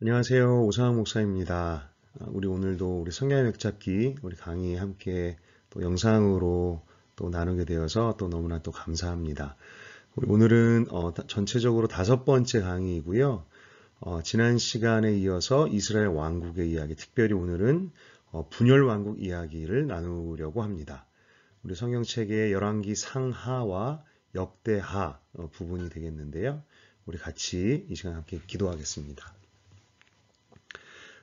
안녕하세요. 오상학 목사입니다. 우리 오늘도 우리 성경의 맥잡기 우리 강의 함께 또 영상으로 또 나누게 되어서 또 너무나 또 감사합니다. 우리 오늘은 전체적으로 5번째 강의이고요. 지난 시간에 이어서 이스라엘 왕국의 이야기, 특별히 오늘은 분열 왕국 이야기를 나누려고 합니다. 우리 성경책의 열왕기 상하와 역대하 부분이 되겠는데요. 우리 같이 이 시간 함께 기도하겠습니다.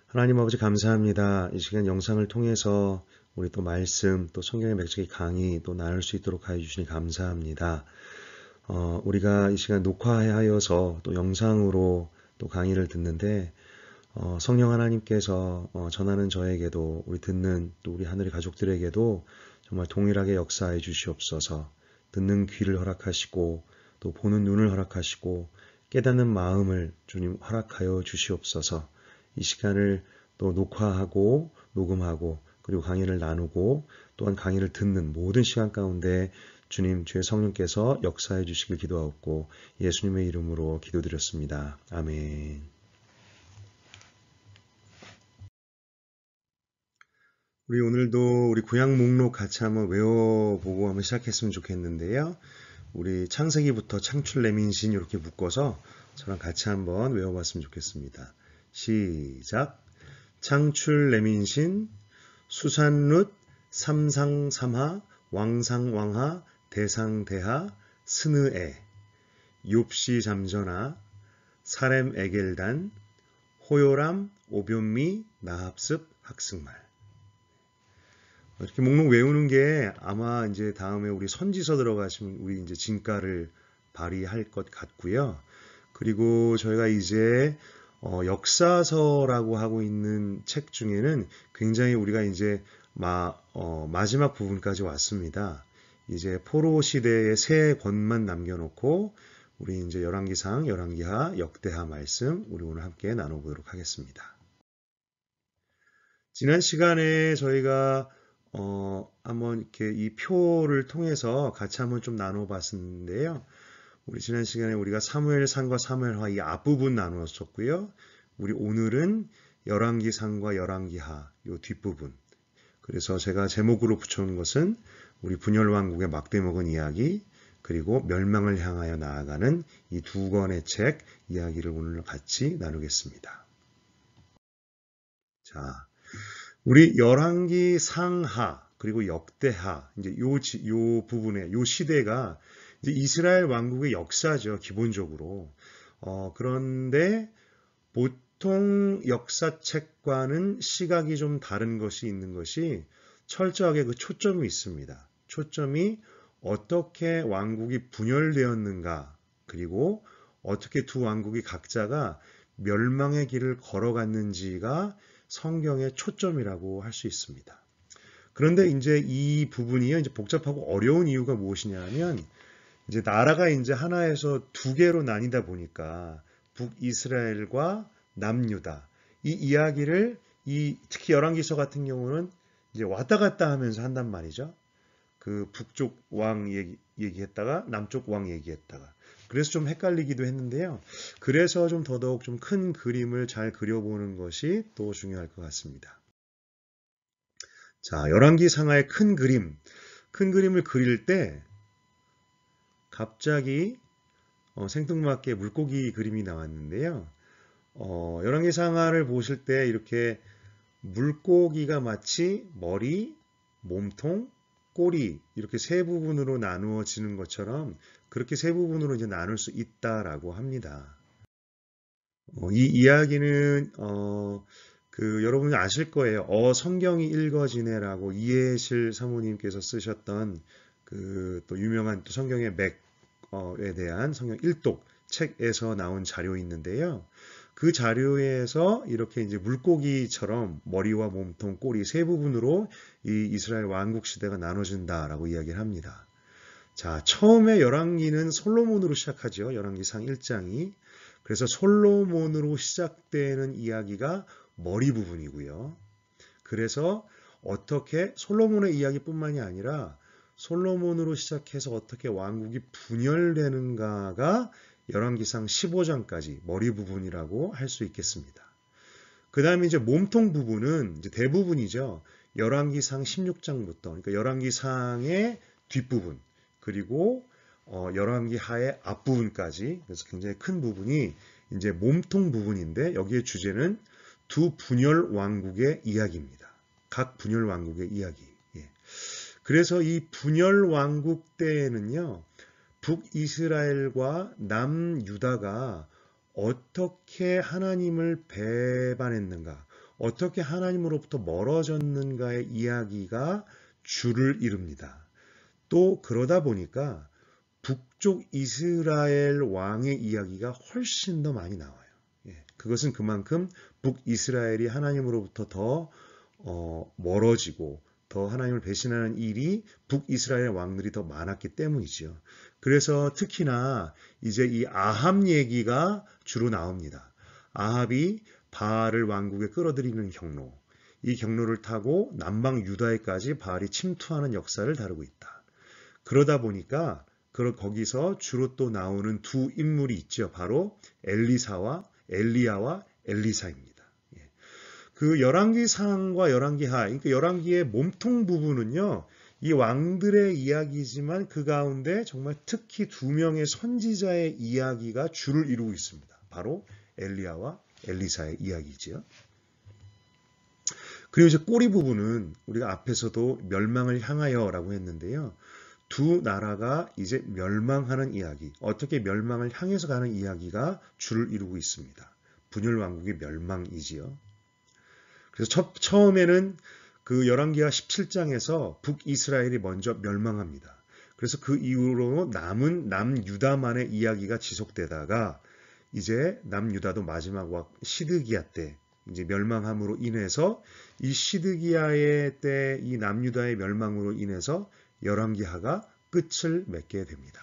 하나님 아버지 감사합니다. 이 시간 영상을 통해서 우리 또 말씀, 또 성경의 맥락의 강의 또 나눌 수 있도록 하여 주시니 감사합니다. 우리가 이 시간 녹화하여서 또 영상으로 또 강의를 듣는데 성령 하나님께서 전하는 저에게도 우리 듣는 또 우리 하늘의 가족들에게도 정말 동일하게 역사해 주시옵소서. 듣는 귀를 허락하시고 또 보는 눈을 허락하시고 깨닫는 마음을 주님 허락하여 주시옵소서. 이 시간을 또 녹화하고 녹음하고 그리고 강의를 나누고 또한 강의를 듣는 모든 시간 가운데 주님 주의 성령께서 역사해 주시길 기도하옵고 예수님의 이름으로 기도드렸습니다. 아멘. 우리 오늘도 우리 구약 목록 같이 한번 외워보고 한번 시작했으면 좋겠는데요. 우리 창세기부터 창출 레민신 이렇게 묶어서 저랑 같이 한번 외워봤으면 좋겠습니다. 시작. 창출 레민신, 수산룻, 삼상삼하, 왕상왕하, 대상대하, 스느에, 욥시 잠전하, 사렘 에겔단, 호요람, 오뵐미, 나합습, 학승말. 이렇게 목록 외우는 게 아마 이제 다음에 우리 선지서 들어가시면 우리 이제 진가를 발휘할 것 같고요. 그리고 저희가 이제 역사서라고 하고 있는 책 중에는 굉장히 우리가 이제 마지막 부분까지 왔습니다. 이제 포로 시대의 세 권만 남겨놓고 우리 이제 열왕기상, 열왕기하, 역대하 말씀 우리 오늘 함께 나눠보도록 하겠습니다. 지난 시간에 저희가 한번 이렇게 이 표를 통해서 같이 한번 좀 나눠봤었는데요. 우리 지난 시간에 우리가 사무엘상과 사무엘하 이 앞부분 나누었었고요. 우리 오늘은 열왕기상과 열왕기하 이 뒷부분. 그래서 제가 제목으로 붙여놓은 것은 우리 분열왕국의 막대 먹은 이야기 그리고 멸망을 향하여 나아가는 이 두 권의 책 이야기를 오늘 같이 나누겠습니다. 자, 우리 열왕기 상하 그리고 역대하 이제 요 부분에 요 시대가 이제 이스라엘 왕국의 역사죠 기본적으로. 그런데 보통 역사책과는 시각이 좀 다른 것이 있는 것이 철저하게 그 초점이 있습니다. 초점이 어떻게 왕국이 분열되었는가 그리고 어떻게 두 왕국이 각자가 멸망의 길을 걸어갔는지가 성경의 초점이라고 할 수 있습니다. 그런데 이제 이 부분이요, 이제 복잡하고 어려운 이유가 무엇이냐면, 이제 나라가 이제 하나에서 두 개로 나뉘다 보니까 북이스라엘과 남유다 이 이야기를 특히 열왕기서 같은 경우는 이제 왔다 갔다 하면서 한단 말이죠. 그 북쪽 왕 얘기했다가 남쪽 왕 얘기했다가 그래서 좀 헷갈리기도 했는데요. 그래서 좀 더더욱 좀 큰 그림을 잘 그려보는 것이 또 중요할 것 같습니다. 자, 열왕기 상하의 큰 그림을 그릴 때 갑자기 생뚱맞게 물고기 그림이 나왔는데요. 열왕기 상하를 보실 때 이렇게 물고기가 마치 머리, 몸통, 꼬리 이렇게 세 부분으로 나누어지는 것처럼 그렇게 세 부분으로 이제 나눌 수 있다라고 합니다. 이 이야기는 여러분이 아실 거예요. 성경이 읽어지네라고 이해실 사모님께서 쓰셨던 그 또 유명한 또 성경의 맥에 대한 성경 1독 책에서 나온 자료 있는데요. 그 자료에서 이렇게 이제 물고기처럼 머리와 몸통, 꼬리 세 부분으로 이 이스라엘 왕국 시대가 나눠진다라고 이야기를 합니다. 자, 처음에 열왕기는 솔로몬으로 시작하죠. 열왕기상 1장이. 그래서 솔로몬으로 시작되는 이야기가 머리 부분이고요. 그래서 어떻게 솔로몬의 이야기뿐만이 아니라 솔로몬으로 시작해서 어떻게 왕국이 분열되는가가 열왕기상 15장까지 머리 부분이라고 할 수 있겠습니다. 그 다음에 이제 몸통 부분은 이제 대부분이죠. 열왕기상 16장부터, 그러니까 열왕기상의 뒷부분, 그리고 열왕기하의 앞부분까지, 그래서 굉장히 큰 부분이 이제 몸통 부분인데, 여기에 주제는 두 분열 왕국의 이야기입니다. 각 분열 왕국의 이야기. 예. 그래서 이 분열 왕국 때에는요, 북이스라엘과 남유다가 어떻게 하나님을 배반했는가, 어떻게 하나님으로부터 멀어졌는가의 이야기가 주를 이룹니다. 또 그러다 보니까 북쪽 이스라엘 왕의 이야기가 훨씬 더 많이 나와요. 예, 그것은 그만큼 북이스라엘이 하나님으로부터 더 멀어지고 더 하나님을 배신하는 일이 북이스라엘 왕들이 더 많았기 때문이죠. 그래서 특히나 이제 이 아합 얘기가 주로 나옵니다. 아합이 바알을 왕국에 끌어들이는 경로, 이 경로를 타고 남방 유다에까지 바알이 침투하는 역사를 다루고 있다. 그러다 보니까 거기서 주로 또 나오는 두 인물이 있죠. 바로 엘리야와 엘리사입니다. 그 열왕기상과 열왕기하, 그러니까 열왕기의 몸통 부분은요, 이 왕들의 이야기지만 그 가운데 정말 특히 두 명의 선지자의 이야기가 주를 이루고 있습니다. 바로 엘리야와 엘리사의 이야기지요. 그리고 이제 꼬리 부분은 우리가 앞에서도 멸망을 향하여라고 했는데요. 두 나라가 이제 멸망하는 이야기, 어떻게 멸망을 향해서 가는 이야기가 주를 이루고 있습니다. 분열 왕국의 멸망이지요. 그래서 처음에는 그 열왕기하 17장에서 북이스라엘이 먼저 멸망합니다. 그래서 그 이후로 남은 남유다만의 이야기가 지속되다가 이제 남유다도 마지막 시드기야 때 이제 멸망함으로 인해서 이 시드기야의 때 이 남유다의 멸망으로 인해서 열왕기하가 끝을 맺게 됩니다.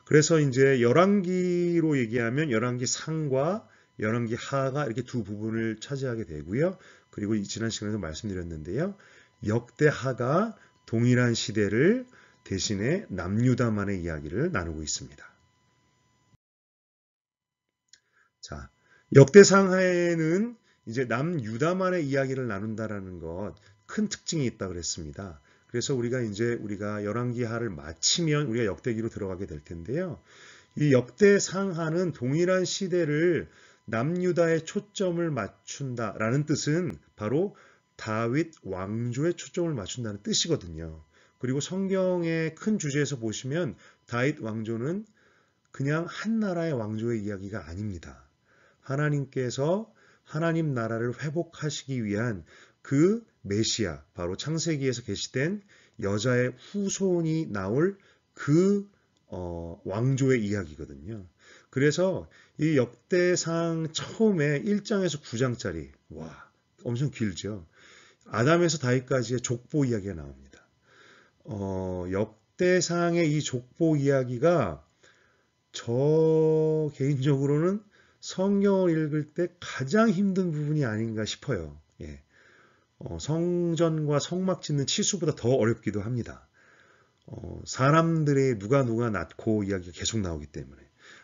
그래서 이제 열왕기로 얘기하면 열왕기상과 열왕기하가 이렇게 두 부분을 차지하게 되고요. 그리고 지난 시간에도 말씀드렸는데요. 역대하가 동일한 시대를 대신에 남유다만의 이야기를 나누고 있습니다. 자, 역대상하에는 이제 남유다만의 이야기를 나눈다라는 것 큰 특징이 있다고 그랬습니다. 그래서 우리가 열왕기하를 마치면 우리가 역대기로 들어가게 될 텐데요. 이 역대상하는 동일한 시대를 남유다에 초점을 맞춘다라는 뜻은 바로 다윗 왕조에 초점을 맞춘다는 뜻이거든요. 그리고 성경의 큰 주제에서 보시면 다윗 왕조는 그냥 한 나라의 왕조의 이야기가 아닙니다. 하나님께서 하나님 나라를 회복하시기 위한 그 메시아, 바로 창세기에서 계시된 여자의 후손이 나올 그 왕조의 이야기거든요. 그래서 이 역대상 처음에 1장에서 9장짜리, 와, 엄청 길죠. 아담에서 다윗까지의 족보 이야기가 나옵니다. 역대상의 이 족보 이야기가 저 개인적으로는 성경을 읽을 때 가장 힘든 부분이 아닌가 싶어요. 예. 성전과 성막 짓는 치수보다 더 어렵기도 합니다. 사람들의 누가 낳고 이야기가 계속 나오기 때문에.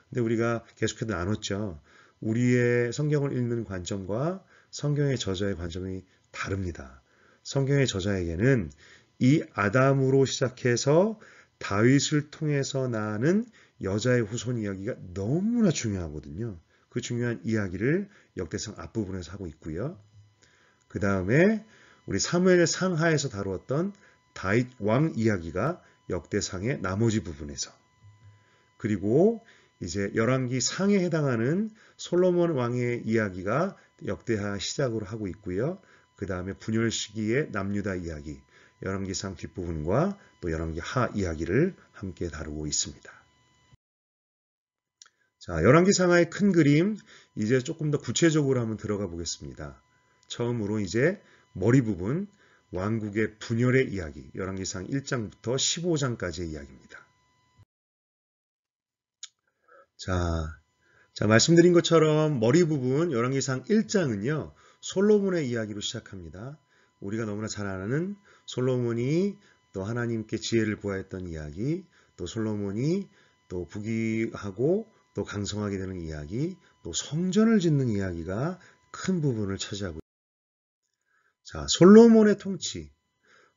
근데 우리가 계속해서 나눴죠. 우리의 성경을 읽는 관점과 성경의 저자의 관점이 다릅니다. 성경의 저자에게는 이 아담으로 시작해서 다윗을 통해서 나는 여자의 후손 이야기가 너무나 중요하거든요. 그 중요한 이야기를 역대상 앞부분에서 하고 있고요. 그 다음에 우리 사무엘 상하에서 다루었던 다윗 왕 이야기가 역대상의 나머지 부분에서, 그리고 이제 열왕기 상에 해당하는 솔로몬 왕의 이야기가 역대하 시작으로 하고 있고요. 그 다음에 분열 시기의 남유다 이야기, 열왕기상 뒷부분과 또 열왕기하 이야기를 함께 다루고 있습니다. 자, 열왕기상하의 큰 그림 이제 조금 더 구체적으로 한번 들어가 보겠습니다. 처음으로 이제 머리 부분, 왕국의 분열의 이야기, 열왕기상 1장부터 15장까지의 이야기입니다. 자, 말씀드린 것처럼 머리 부분 열왕기상 1장은요. 솔로몬의 이야기로 시작합니다. 우리가 너무나 잘 아는 솔로몬이 또 하나님께 지혜를 구하였던 이야기, 또 솔로몬이 또 부귀하고 또 강성하게 되는 이야기, 또 성전을 짓는 이야기가 큰 부분을 차지하고 있습니다. 자, 솔로몬의 통치.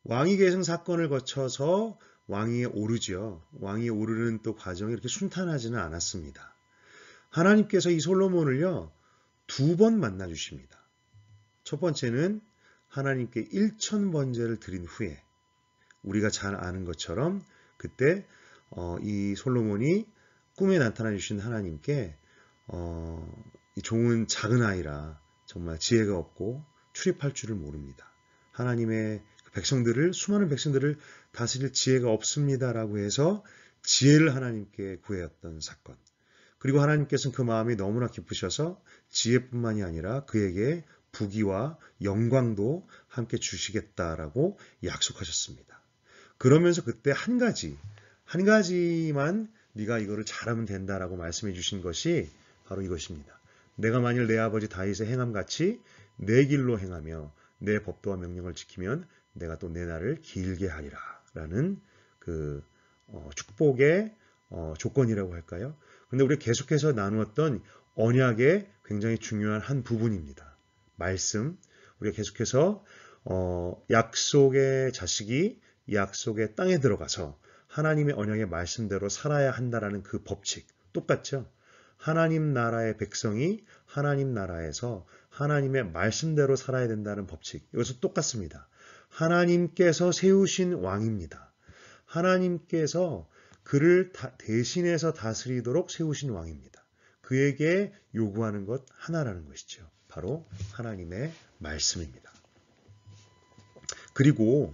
왕위 계승 사건을 거쳐서 왕위에 오르죠. 왕위에 오르는 또 과정이 이렇게 순탄하지는 않았습니다. 하나님께서 이 솔로몬을요, 2번 만나 주십니다. 첫 번째는 하나님께 1000번제를 드린 후에 우리가 잘 아는 것처럼 그때 이 솔로몬이 꿈에 나타나 주신 하나님께 이 종은 작은 아이라 정말 지혜가 없고 출입할 줄을 모릅니다. 하나님의 백성들을 수많은 백성들을 다스릴 지혜가 없습니다라고 해서 지혜를 하나님께 구했던 사건. 그리고 하나님께서는 그 마음이 너무나 기쁘셔서 지혜뿐만이 아니라 그에게 부귀와 영광도 함께 주시겠다라고 약속하셨습니다. 그러면서 그때 한 가지만 네가 이거를 잘하면 된다라고 말씀해 주신 것이 바로 이것입니다. 내가 만일 내 아버지 다윗의 행함같이 내 길로 행하며 내 법도와 명령을 지키면 내가 또 내 날을 길게 하리라 라는 그 축복의 조건이라고 할까요? 그런데 우리가 계속해서 나누었던 언약의 굉장히 중요한 한 부분입니다. 말씀, 우리가 계속해서 약속의 자식이 약속의 땅에 들어가서 하나님의 언약의 말씀대로 살아야 한다라는 그 법칙 똑같죠? 하나님 나라의 백성이 하나님 나라에서 하나님의 말씀대로 살아야 된다는 법칙 이것은 똑같습니다. 하나님께서 세우신 왕입니다. 하나님께서 그를 대신해서 다스리도록 세우신 왕입니다. 그에게 요구하는 것 하나라는 것이죠. 바로 하나님의 말씀입니다. 그리고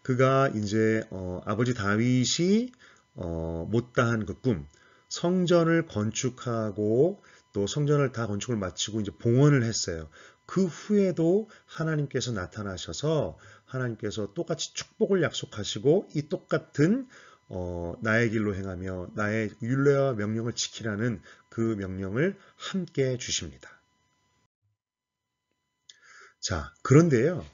그가 이제 아버지 다윗이 못다한 그 꿈, 성전을 건축하고 또 성전을 다 건축을 마치고 이제 봉헌을 했어요. 그 후에도 하나님께서 나타나셔서 하나님께서 똑같이 축복을 약속하시고 이 똑같은 나의 길로 행하며 나의 율례와 명령을 지키라는 그 명령을 함께 주십니다. 자, 그런데요.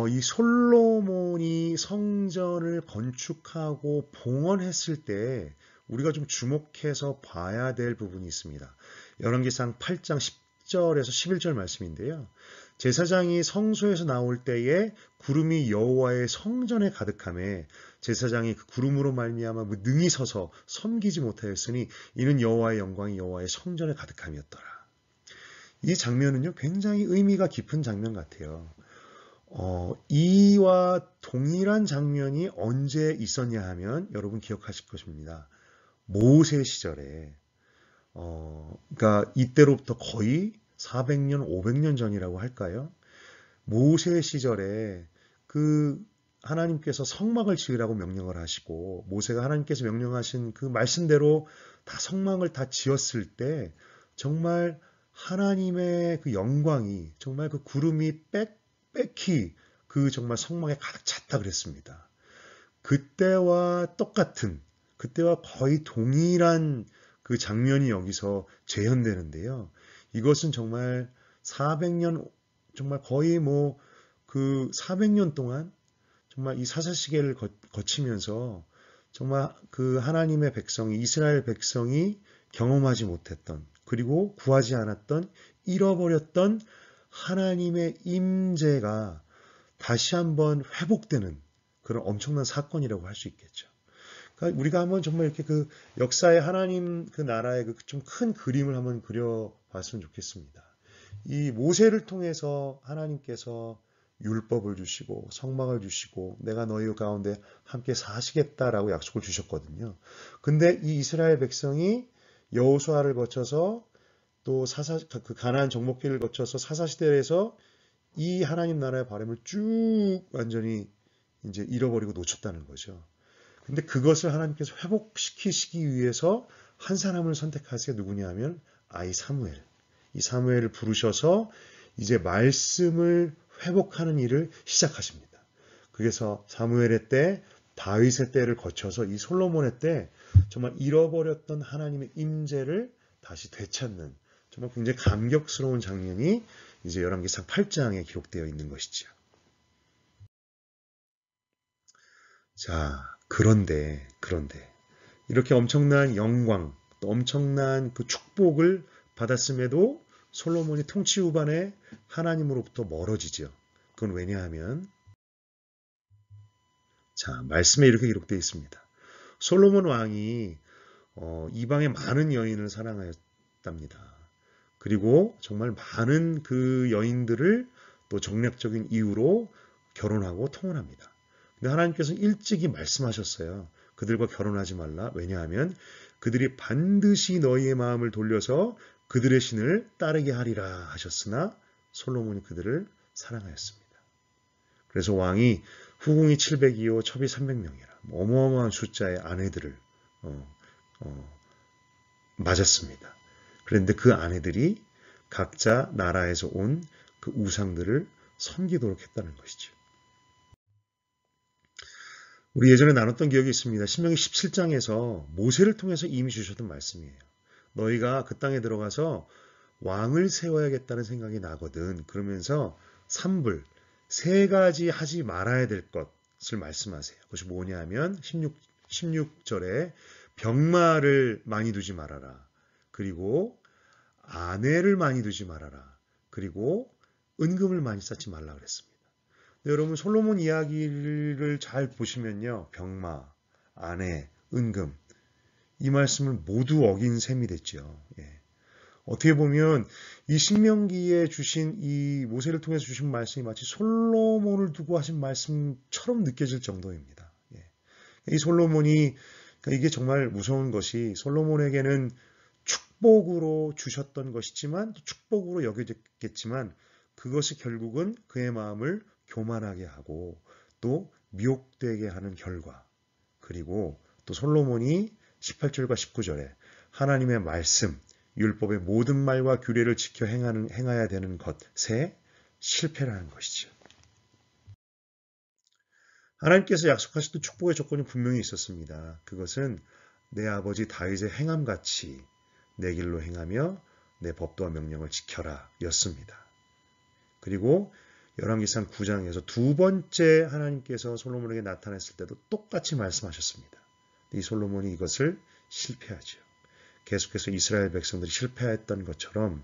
이 솔로몬이 성전을 건축하고 봉헌했을 때 우리가 좀 주목해서 봐야 될 부분이 있습니다. 열왕기상 8장 10절에서 11절 말씀인데요. 제사장이 성소에서 나올 때에 구름이 여호와의 성전에 가득하매 제사장이 그 구름으로 말미암아 능히 서서 섬기지 못하였으니 이는 여호와의 영광이 여호와의 성전에 가득함이었더라. 이 장면은요 굉장히 의미가 깊은 장면 같아요. 이와 동일한 장면이 언제 있었냐 하면 여러분 기억하실 것입니다. 모세 시절에 그러니까 이때로부터 거의 400년, 500년 전이라고 할까요? 모세 시절에 그 하나님께서 성막을 지으라고 명령을 하시고 모세가 하나님께서 명령하신 그 말씀대로 다 성막을 다 지었을 때 정말 하나님의 그 영광이 정말 그 구름이 빽빽히 그 정말 성막에 가득 찼다 그랬습니다. 그때와 똑같은 그때와 거의 동일한 그 장면이 여기서 재현되는데요. 이것은 정말 400년 정말 거의 뭐 그 400년 동안 정말 이 사사시계를 거치면서 정말 그 하나님의 백성이 이스라엘 백성이 경험하지 못했던 그리고 구하지 않았던 잃어버렸던 하나님의 임재가 다시 한번 회복되는 그런 엄청난 사건이라고 할 수 있겠죠. 그러니까 우리가 한번 정말 이렇게 그 역사의 하나님 그 나라의 그 좀 큰 그림을 한번 그려봤으면 좋겠습니다. 이 모세를 통해서 하나님께서 율법을 주시고 성막을 주시고 내가 너희 가운데 함께 사시겠다라고 약속을 주셨거든요. 근데 이 이스라엘 백성이 여호수아를 거쳐서 또 그 가나안 정복기를 거쳐서 사사시대에서 이 하나님 나라의 바람을 쭉 완전히 이제 잃어버리고 놓쳤다는 거죠. 근데 그것을 하나님께서 회복시키시기 위해서 한 사람을 선택하세요. 누구냐 하면 아이 사무엘. 이 사무엘을 부르셔서 이제 말씀을 회복하는 일을 시작하십니다. 그래서 사무엘의 때, 다윗의 때를 거쳐서 이 솔로몬의 때 정말 잃어버렸던 하나님의 임재를 다시 되찾는 정말 굉장히 감격스러운 장면이 이제 열왕기상 8장에 기록되어 있는 것이죠. 자, 그런데 이렇게 엄청난 영광 또 엄청난 그 축복을 받았음에도 솔로몬이 통치 후반에 하나님으로부터 멀어지죠. 그건 왜냐하면 자, 말씀에 이렇게 기록되어 있습니다. 솔로몬 왕이 이방의 많은 여인을 사랑하였답니다. 그리고 정말 많은 그 여인들을 또 정략적인 이유로 결혼하고 통혼합니다. 근데 하나님께서는 일찍이 말씀하셨어요. 그들과 결혼하지 말라. 왜냐하면 그들이 반드시 너희의 마음을 돌려서 그들의 신을 따르게 하리라 하셨으나 솔로몬이 그들을 사랑하였습니다. 그래서 왕이 후궁이 700이요 첩이 300명이라 어마어마한 숫자의 아내들을 맞았습니다. 그런데 그 아내들이 각자 나라에서 온 그 우상들을 섬기도록 했다는 것이죠. 우리 예전에 나눴던 기억이 있습니다. 신명기 17장에서 모세를 통해서 이미 주셨던 말씀이에요. 너희가 그 땅에 들어가서 왕을 세워야겠다는 생각이 나거든. 그러면서 삼불, 세 가지 하지 말아야 될 것을 말씀하세요. 그것이 뭐냐면 16절에 병마를 많이 두지 말아라. 그리고 아내를 많이 두지 말아라. 그리고 은금을 많이 쌓지 말라 그랬습니다. 여러분 솔로몬 이야기를 잘 보시면요. 병마, 아내, 은금 이 말씀을 모두 어긴 셈이 됐죠. 예. 어떻게 보면 이 신명기에 주신 이 모세를 통해서 주신 말씀이 마치 솔로몬을 두고 하신 말씀처럼 느껴질 정도입니다. 예. 이 솔로몬이 그러니까 이게 정말 무서운 것이 솔로몬에게는 축복으로 주셨던 것이지만 또 축복으로 여겨졌겠지만 그것이 결국은 그의 마음을 교만하게 하고 또 미혹되게 하는 결과 그리고 또 솔로몬이 18절과 19절에 하나님의 말씀, 율법의 모든 말과 규례를 지켜 행해야 되는 것에 실패라는 것이죠. 하나님께서 약속하셨던 축복의 조건이 분명히 있었습니다. 그것은 내 아버지 다윗의 행함같이 내 길로 행하며 내 법도와 명령을 지켜라 였습니다. 그리고 열왕기상 9장에서 두 번째 하나님께서 솔로몬에게 나타났을 때도 똑같이 말씀하셨습니다. 이 솔로몬이 이것을 실패하죠. 계속해서 이스라엘 백성들이 실패했던 것처럼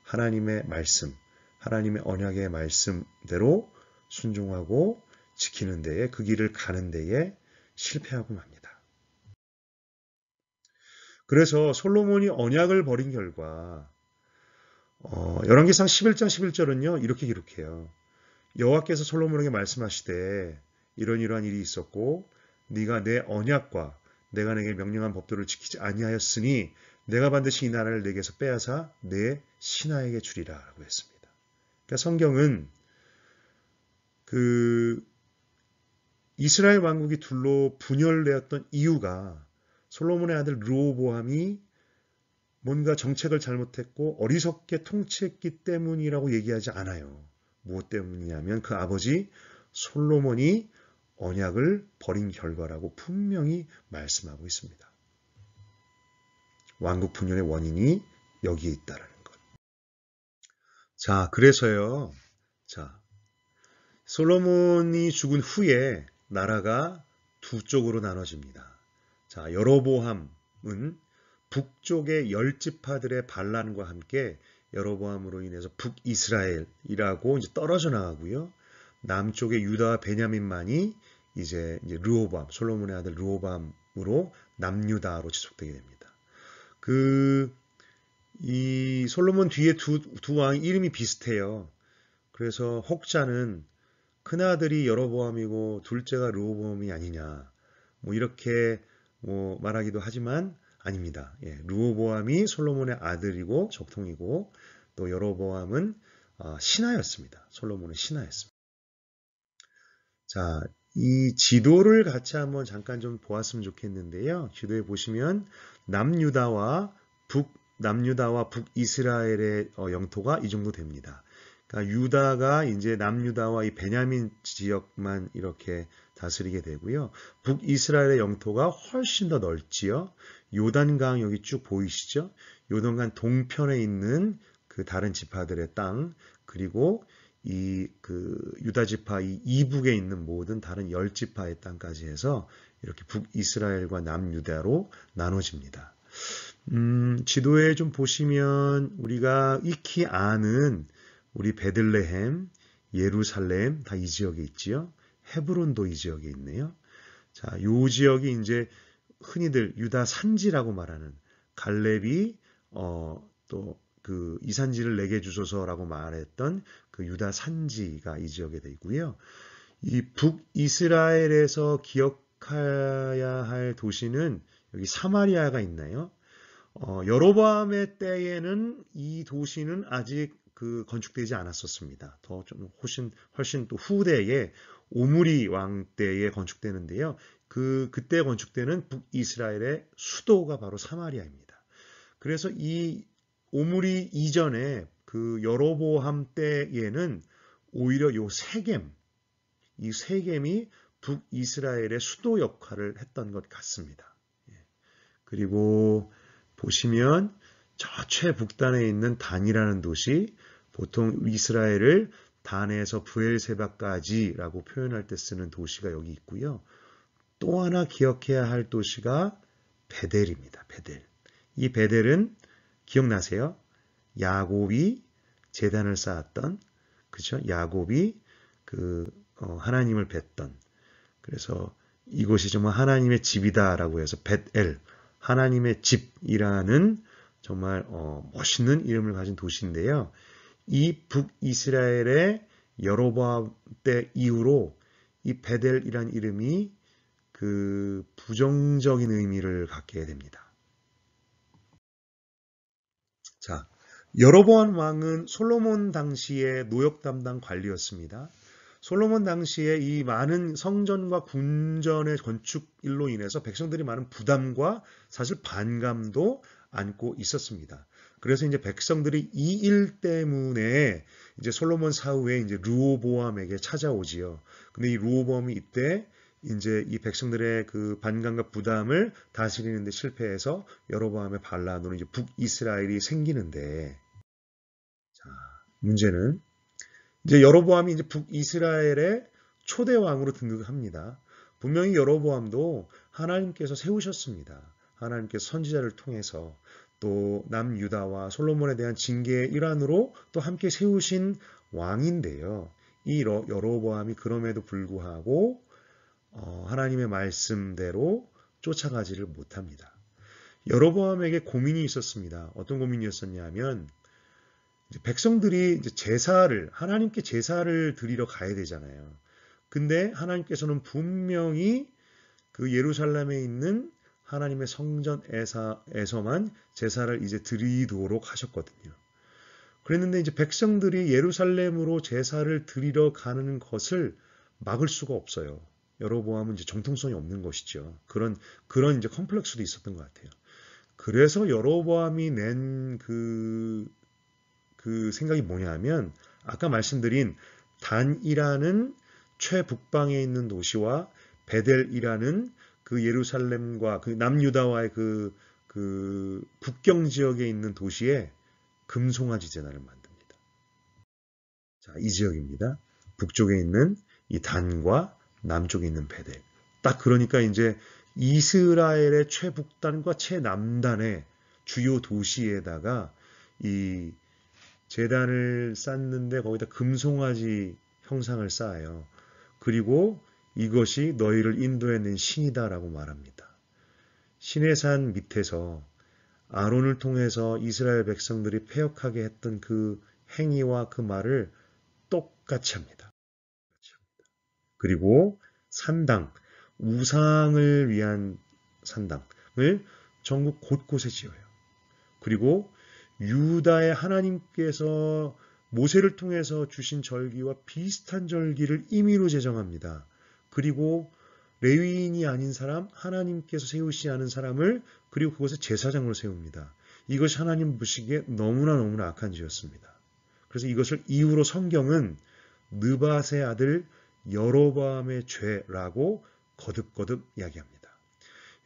하나님의 말씀, 하나님의 언약의 말씀대로 순종하고 지키는 데에 그 길을 가는 데에 실패하고 맙니다. 그래서 솔로몬이 언약을 버린 결과 열왕기상 11장 11절은요. 이렇게 기록해요. 여호와께서 솔로몬에게 말씀하시되 이러한 일이 있었고 네가 내 언약과 내가 내게 명령한 법도를 지키지 아니하였으니 내가 반드시 이 나라를 내게서 빼앗아 내 신하에게 주리라 라고 했습니다. 그러니까 성경은 그 이스라엘 왕국이 둘로 분열되었던 이유가 솔로몬의 아들 르호보암이 뭔가 정책을 잘못했고 어리석게 통치했기 때문이라고 얘기하지 않아요. 무엇 때문이냐면 그 아버지 솔로몬이 언약을 버린 결과라고 분명히 말씀하고 있습니다. 왕국 분열의 원인이 여기에 있다라는 것. 자, 그래서요. 자, 솔로몬이 죽은 후에 나라가 두 쪽으로 나눠집니다. 자, 여로보암은 북쪽의 10지파들의 반란과 함께 여로보암으로 인해서 북이스라엘이라고 이제 떨어져 나가고요. 남쪽의 유다와 베냐민만이 이제 르호보암, 솔로몬의 아들 르호보암으로 남유다로 지속되게 됩니다. 이 솔로몬 뒤에 두 왕 이름이 비슷해요. 그래서 혹자는 큰아들이 여로보암이고 둘째가 르호보암이 아니냐. 뭐 이렇게 뭐 말하기도 하지만 아닙니다. 예, 르호보암이 솔로몬의 아들이고 적통이고 또 여로보암은 신하였습니다. 솔로몬은 신하였습니다. 자, 이 지도를 같이 한번 잠깐 좀 보았으면 좋겠는데요. 지도에 보시면 남유다와 북이스라엘의 영토가 이 정도 됩니다. 그러니까 유다가 이제 남유다와 이 베냐민 지역만 이렇게 다스리게 되고요. 북이스라엘의 영토가 훨씬 더 넓지요. 요단강 여기 쭉 보이시죠? 요단강 동편에 있는 그 다른 지파들의 땅 그리고 유다 지파 이 이북에 있는 모든 다른 10지파의 땅까지 해서 이렇게 북이스라엘과 남유다로 나눠집니다. 지도에 좀 보시면 우리가 익히 아는 우리 베들레헴, 예루살렘 다 이 지역에 있지요. 헤브론도 이 지역에 있네요. 자, 요 지역이 이제 흔히들 유다 산지라고 말하는 갈렙이 또 그 이 산지를 내게 주소서라고 말했던 그 유다 산지가 이 지역에 돼 있고요. 이 북이스라엘에서 기억해야 할 도시는 여기 사마리아가 있나요? 여로보암의 때에는 이 도시는 아직 그 건축되지 않았었습니다. 더 좀 훨씬 또 후대에 오므리 왕 때에 건축되는데요. 그때 건축되는 북이스라엘의 수도가 바로 사마리아입니다. 그래서 이 오므리 이전에 그 여로보암 때에는 오히려 이 세겜이 북이스라엘의 수도 역할을 했던 것 같습니다. 그리고 보시면 저 최북단에 있는 단이라는 도시, 보통 이스라엘을 단에서 브엘세바까지라고 표현할 때 쓰는 도시가 여기 있고요. 또 하나 기억해야 할 도시가 베델입니다. 베델. 이 베델은 기억나세요? 야곱이 제단을 쌓았던, 그죠? 야곱이 하나님을 뵀던. 그래서 이곳이 정말 하나님의 집이다라고 해서 벳엘, 하나님의 집이라는 정말 멋있는 이름을 가진 도시인데요. 이 북이스라엘의 여로보암 때 이후로 이 베델이란 이름이 그 부정적인 의미를 갖게 됩니다. 자, 여로보암 왕은 솔로몬 당시의 노역 담당 관리였습니다. 솔로몬 당시에 이 많은 성전과 궁전의 건축일로 인해서 백성들이 많은 부담과 사실 반감도 안고 있었습니다. 그래서 이제 백성들이 이 일 때문에 이제 솔로몬 사후에 이제 르호보암에게 찾아오지요. 근데 이 르호보암이 이때 이제 이 백성들의 그 반감과 부담을 다스리는 데 실패해서 여로보암의 반란으로 이제 북이스라엘이 생기는데, 자, 문제는 이제 여로보암이 이제 북이스라엘의 초대 왕으로 등극합니다. 분명히 여로보암도 하나님께서 세우셨습니다. 하나님께서 선지자를 통해서 또 남유다와 솔로몬에 대한 징계의 일환으로 또 함께 세우신 왕인데요. 이 여로보암이 그럼에도 불구하고 하나님의 말씀대로 쫓아가지를 못합니다. 여로보암에게 고민이 있었습니다. 어떤 고민이었었냐면 백성들이 이제 하나님께 제사를 드리러 가야 되잖아요. 근데 하나님께서는 분명히 그 예루살렘에 있는 하나님의 성전에서만 제사를 이제 드리도록 하셨거든요. 그랬는데 이제 백성들이 예루살렘으로 제사를 드리러 가는 것을 막을 수가 없어요. 여로보암은 이제 정통성이 없는 것이죠. 그런 이제 컴플렉스도 있었던 것 같아요. 그래서 여로보암이 낸 그 생각이 뭐냐면 아까 말씀드린 단이라는 최북방에 있는 도시와 베델이라는 그 예루살렘과 그 남유다와의 그 국경 지역에 있는 도시에 금송아지 제단을 만듭니다. 자, 이 지역입니다. 북쪽에 있는 이 단과 남쪽에 있는 베델. 딱 그러니까 이제 이스라엘의 최북단과 최남단의 주요 도시에다가 이 제단을 쌓는데 거기다 금송아지 형상을 쌓아요. 그리고 이것이 너희를 인도해낸 신이다라고 말합니다. 시내산 밑에서 아론을 통해서 이스라엘 백성들이 패역하게 했던 그 행위와 그 말을 똑같이 합니다. 그리고 산당, 우상을 위한 산당을 전국 곳곳에 지어요. 그리고 유다의 하나님께서 모세를 통해서 주신 절기와 비슷한 절기를 임의로 제정합니다. 그리고 레위인이 아닌 사람, 하나님께서 세우시지 않은 사람을 그리고 그것을 제사장으로 세웁니다. 이것이 하나님 보시기에 너무나 악한 죄였습니다. 그래서 이것을 이후로 성경은 느밧의 아들 여로보암의 죄라고 거듭거듭 이야기합니다.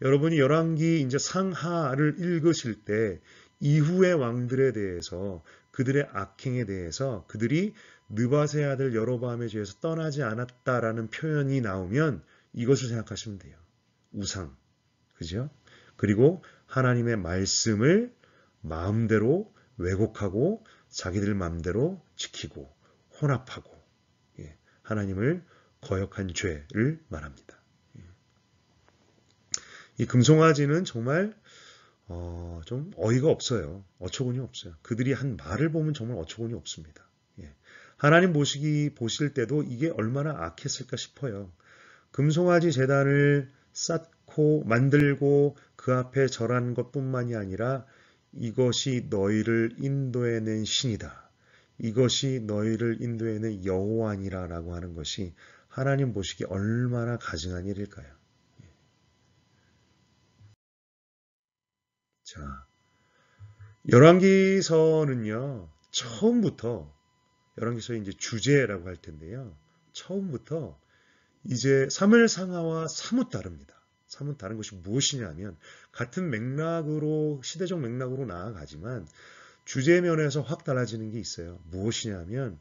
여러분이 열왕기 이제 상하를 읽으실 때 이후의 왕들에 대해서 그들의 악행에 대해서 그들이 느밧의 아들 여로보암의 죄에서 떠나지 않았다라는 표현이 나오면 이것을 생각하시면 돼요. 우상, 그죠? 그리고 하나님의 말씀을 마음대로 왜곡하고 자기들 마음대로 지키고 혼합하고 하나님을 거역한 죄를 말합니다. 이 금송아지는 정말 좀 어이가 없어요. 어처구니 없어요. 그들이 한 말을 보면 정말 어처구니 없습니다. 하나님 보실 때도 이게 얼마나 악했을까 싶어요. 금송아지 제단을 쌓고 만들고 그 앞에 절한 것뿐만이 아니라 이것이 너희를 인도해낸 신이다. 이것이 너희를 인도해낸 여호와니라 라고 하는 것이 하나님 보시기에 얼마나 가증한 일일까요? 자, 열왕기서는요, 처음부터, 열왕기서의 이제 주제라고 할 텐데요, 처음부터 이제 사무엘상하와 사뭇 다릅니다. 사뭇 다른 것이 무엇이냐면, 같은 맥락으로, 시대적 맥락으로 나아가지만, 주제 면에서 확 달라지는 게 있어요. 무엇이냐면,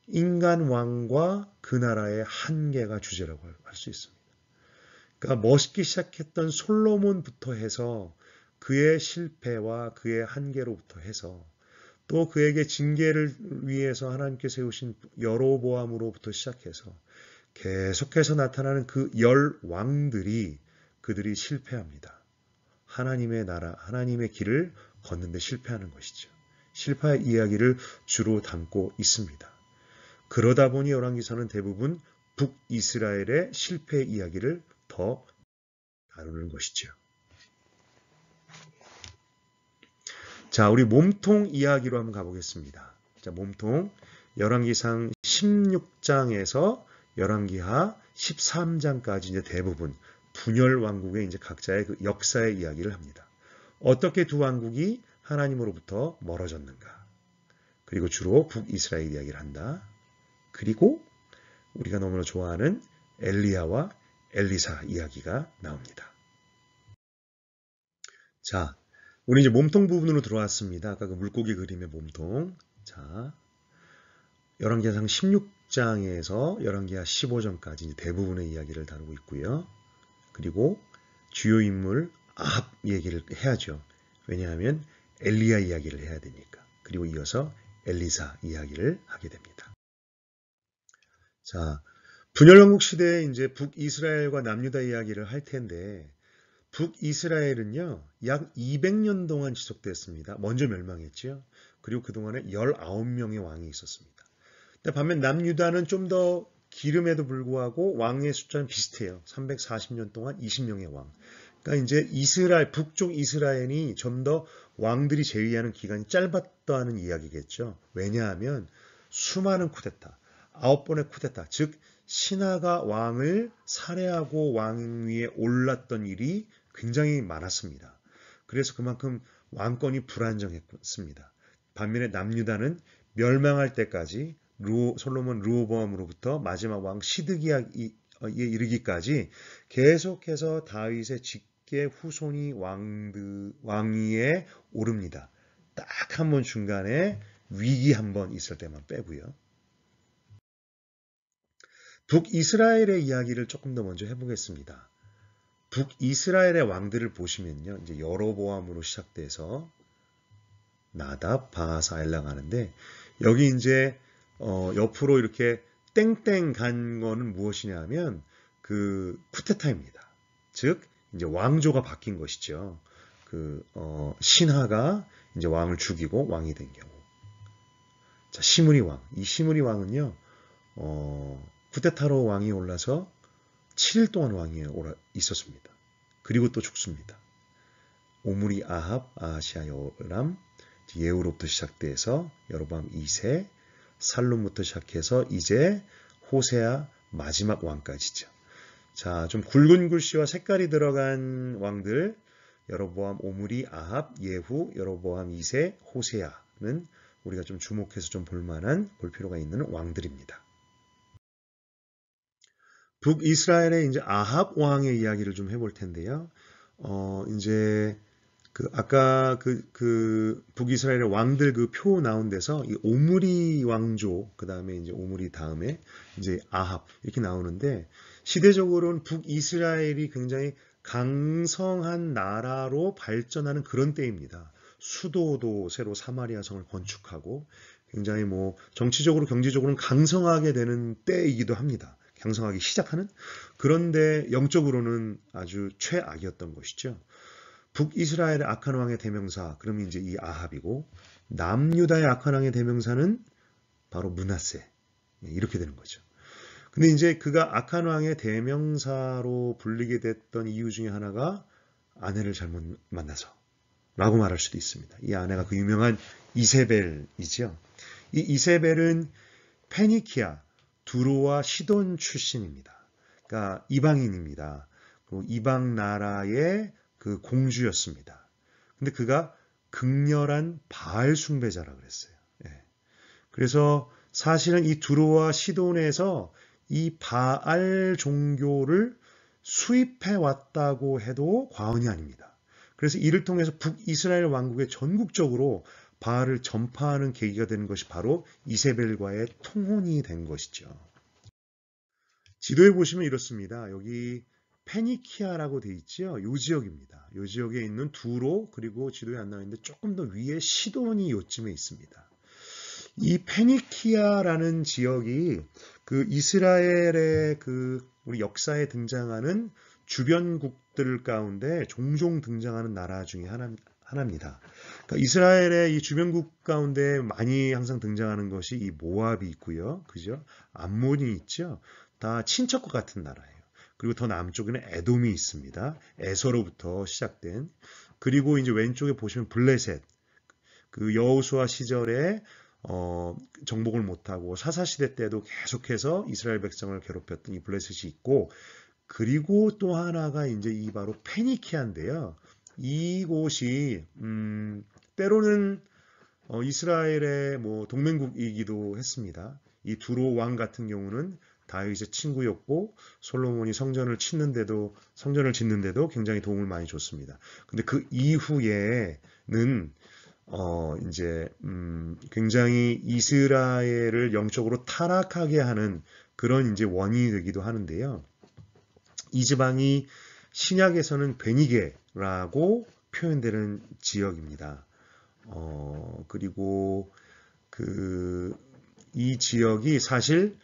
인간 왕과 그 나라의 한계가 주제라고 할 수 있습니다. 그러니까 멋있게 시작했던 솔로몬부터 해서 그의 실패와 그의 한계로부터 해서 또 그에게 징계를 위해서 하나님께 세우신 여로보암으로부터 시작해서 계속해서 나타나는 그 열 왕들이 그들이 실패합니다. 하나님의 나라, 하나님의 길을 걷는 데 실패하는 것이죠. 실패의 이야기를 주로 담고 있습니다. 그러다 보니 열왕기서는 대부분 북이스라엘의 실패 이야기를 더 다루는 것이죠. 자, 우리 몸통 이야기로 한번 가보겠습니다. 자, 몸통 열왕기상 16장에서 열왕기하 13장까지 이제 대부분 분열 왕국의 이제 각자의 그 역사의 이야기를 합니다. 어떻게 두 왕국이 하나님으로부터 멀어졌는가? 그리고 주로 북이스라엘 이야기를 한다. 그리고 우리가 너무나 좋아하는 엘리야와 엘리사 이야기가 나옵니다. 자, 우리 이제 몸통 부분으로 들어왔습니다. 아까 그 물고기 그림의 몸통. 자, 열왕기상 16장에서 열왕기하 15장까지 이제 대부분의 이야기를 다루고 있고요. 그리고 주요 인물 아합 얘기를 해야죠. 왜냐하면 엘리야 이야기를 해야 되니까. 그리고 이어서 엘리사 이야기를 하게 됩니다. 자, 분열왕국 시대에 이제 북이스라엘과 남유다 이야기를 할 텐데 북이스라엘은요, 약 200년 동안 지속됐습니다. 먼저 멸망했죠. 그리고 그동안에 19명의 왕이 있었습니다. 근데 반면 남유다는 좀 더 기름에도 불구하고 왕의 숫자는 비슷해요. 340년 동안 20명의 왕. 그러니까 이제 북쪽 이스라엘이 좀 더 왕들이 재위하는 기간이 짧았다는 이야기겠죠. 왜냐하면 수많은 쿠데타, 9번의 쿠데타, 즉 신하가 왕을 살해하고 왕 위에 올랐던 일이 굉장히 많았습니다. 그래서 그만큼 왕권이 불안정했습니다. 반면에 남유다는 멸망할 때까지 솔로몬 르호보암으로부터 마지막 왕 시드기야에 이르기까지 계속해서 다윗의 직계 후손이 왕위에 오릅니다. 딱 한 번 중간에 위기 한 번 있을 때만 빼고요. 북이스라엘의 이야기를 조금 더 먼저 해보겠습니다. 북이스라엘의 왕들을 보시면요, 이제 여로보암으로 시작돼서 나답, 바하사, 엘라 가는데 여기 이제 옆으로 이렇게 땡땡 간 거는 무엇이냐면 그 쿠데타입니다. 즉 이제 왕조가 바뀐 것이죠. 신하가 이제 왕을 죽이고 왕이 된 경우. 자, 시므리 왕. 이 시므리 왕은요, 쿠데타로 왕이 올라서 7일 동안 왕위에 있었습니다. 그리고 또 죽습니다. 오므리 아합, 아하시아 요람, 예후로부터 시작돼서 여로보암 2세, 살룸부터 시작해서 이제 호세아 마지막 왕까지죠. 자, 좀 굵은 글씨와 색깔이 들어간 왕들, 여로보암, 오므리, 아합, 예후, 여로보암 2세, 호세아는 우리가 좀 주목해서 좀 볼 필요가 있는 왕들입니다. 북이스라엘의 이제 아합 왕의 이야기를 좀 해볼 텐데요. 이제 아까 북이스라엘의 왕들 그 표 나온 데서 이 오므리 왕조, 그 다음에 이제 오므리 다음에 이제 아합 이렇게 나오는데 시대적으로는 북이스라엘이 굉장히 강성한 나라로 발전하는 그런 때입니다. 수도도 새로 사마리아 성을 건축하고 굉장히 뭐 정치적으로 경제적으로는 강성하게 되는 때이기도 합니다. 강성하기 시작하는. 그런데 영적으로는 아주 최악이었던 것이죠. 북이스라엘의 악한 왕의 대명사, 그러면 이제 이 아합이고, 남유다의 악한 왕의 대명사는 바로 므낫세. 이렇게 되는 거죠. 근데 이제 그가 악한 왕의 대명사로 불리게 됐던 이유 중에 하나가 아내를 잘못 만나서 라고 말할 수도 있습니다. 이 아내가 그 유명한 이세벨이죠. 이 이세벨은 페니키아, 두로와 시돈 출신입니다. 그러니까 이방인입니다. 이방 나라의 그 공주였습니다. 근데 그가 극렬한 바알 숭배자라 그랬어요. 예. 그래서 사실은 이 두로와 시돈에서 이 바알 종교를 수입해 왔다고 해도 과언이 아닙니다. 그래서 이를 통해서 북이스라엘 왕국의 전국적으로 바알을 전파하는 계기가 되는 것이 바로 이세벨과의 통혼이 된 것이죠. 지도에 보시면 이렇습니다. 여기 페니키아라고 돼 있죠. 요 지역입니다. 요 지역에 있는 두로, 그리고 지도에 안 나와 있는데 조금 더 위에 시돈이 요쯤에 있습니다. 이 페니키아라는 지역이 그 이스라엘의 그 우리 역사에 등장하는 주변국들 가운데 종종 등장하는 나라 중에 하나입니다. 그러니까 이스라엘의 이 주변국 가운데 많이 항상 등장하는 것이 이 모압이 있고요. 그죠? 암몬이 있죠. 다 친척과 같은 나라예요. 그리고 더 남쪽에는 에돔이 있습니다. 에서로부터 시작된. 그리고 이제 왼쪽에 보시면 블레셋. 그 여호수아 시절에 정복을 못하고 사사시대 때도 계속해서 이스라엘 백성을 괴롭혔던 이 블레셋이 있고, 그리고 또 하나가 이제 이 바로 페니키아인데요. 이곳이 때로는 이스라엘의 뭐 동맹국이기도 했습니다. 이 두로 왕 같은 경우는 다윗의 친구였고 솔로몬이 성전을 짓는데도 굉장히 도움을 많이 줬습니다. 근데 그 이후에는 이제 굉장히 이스라엘을 영적으로 타락하게 하는 그런 이제 원인이 되기도 하는데요. 이 지방이 신약에서는 베니게라고 표현되는 지역입니다. 그리고 이 지역이 사실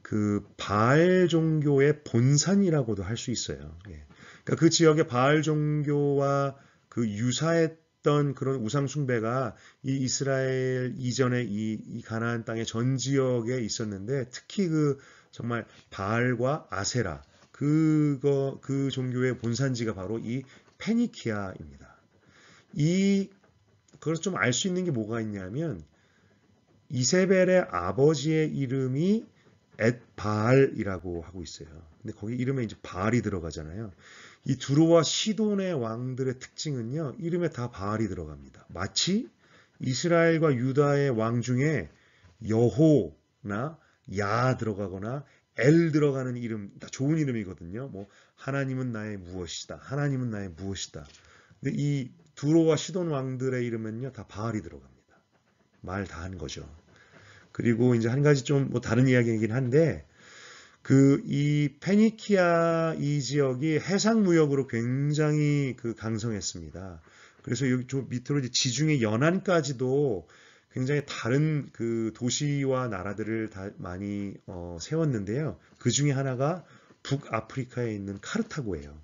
그 바알 종교의 본산이라고도 할 수 있어요. 예. 그러니까 그 지역의 바알 종교와 그 유사했던 그런 우상 숭배가 이 이스라엘 이전의 이 가나안 땅의 전 지역에 있었는데, 특히 그 정말 바알과 아세라 그 종교의 본산지가 바로 이 페니키아입니다. 그걸 좀 알 수 있는 게 뭐가 있냐면, 이세벨의 아버지의 이름이 엣바알이라고 하고 있어요. 근데 거기 이름에 이제 바알이 들어가잖아요. 이 두로와 시돈의 왕들의 특징은요, 이름에 다 바알이 들어갑니다. 마치 이스라엘과 유다의 왕 중에 여호나 야 들어가거나 엘 들어가는 이름, 다 좋은 이름이거든요. 뭐 하나님은 나의 무엇이다, 하나님은 나의 무엇이다. 근데 이 두로와 시돈 왕들의 이름은요, 다 바알이 들어갑니다. 말 다 한 거죠. 그리고 이제 한 가지 좀 뭐 다른 이야기이긴 한데, 이 페니키아 이 지역이 해상 무역으로 굉장히 강성했습니다. 그래서 여기 좀 밑으로 이제 지중해 연안까지도 굉장히 다른 그 도시와 나라들을 다 많이 세웠는데요. 그 중에 하나가 북아프리카에 있는 카르타고예요.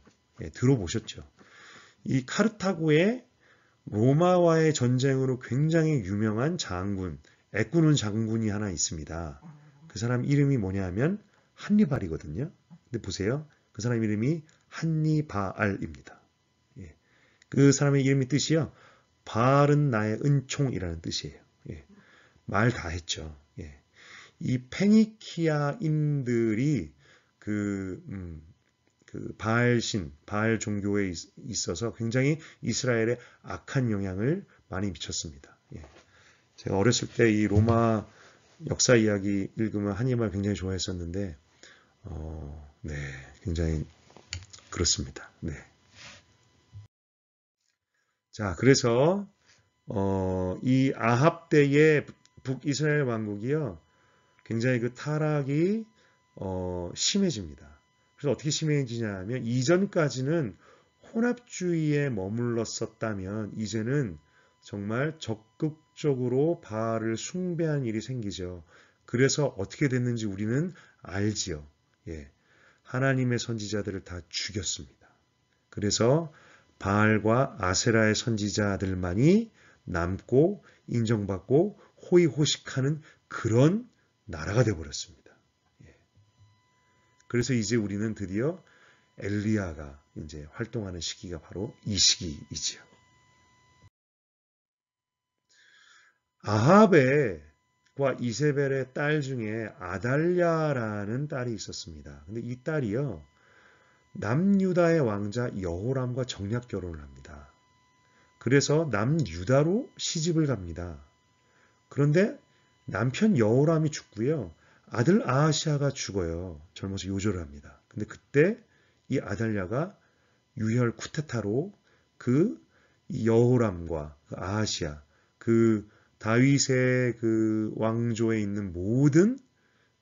예, 들어보셨죠? 이 카르타고에 로마와의 전쟁으로 굉장히 유명한 장군, 애꾸는 장군이 하나 있습니다. 그 사람 이름이 뭐냐면 한니발이거든요. 근데 보세요. 그 사람 이름이 한니바알입니다. 예. 그 사람의 이름이 뜻이요. 바알은 나의 은총이라는 뜻이에요. 예. 말 다 했죠. 예. 이 페니키아인들이 바알 종교에 있어서 굉장히 이스라엘에 악한 영향을 많이 미쳤습니다. 예. 제가 어렸을 때 이 로마 역사 이야기 읽으면 한니발 굉장히 좋아했었는데, 네, 굉장히 그렇습니다. 네. 자, 그래서 이 아합 때의 북이스라엘 왕국이요, 굉장히 그 타락이 심해집니다. 그래서 어떻게 심해지냐면, 이전까지는 혼합주의에 머물렀었다면 이제는 정말 적극적으로 바알을 숭배한 일이 생기죠. 그래서 어떻게 됐는지 우리는 알지요. 예. 하나님의 선지자들을 다 죽였습니다. 그래서 바알과 아세라의 선지자들만이 남고 인정받고 호의호식하는 그런 나라가 되어버렸습니다. 예. 그래서 이제 우리는 드디어 엘리야가 이제 활동하는 시기가 바로 이 시기이지요. 아합과 이세벨의 딸 중에 아달랴라는 딸이 있었습니다. 근데 이 딸이요, 남유다의 왕자 여호람과 정략 결혼을 합니다. 그래서 남유다로 시집을 갑니다. 그런데 남편 여호람이 죽고요, 아들 아하시아가 죽어요. 젊어서 요절을 합니다. 근데 그때 이 아달랴가 유혈 쿠데타로 그 여호람과 그 아하시아, 그 다윗의 그 왕조에 있는 모든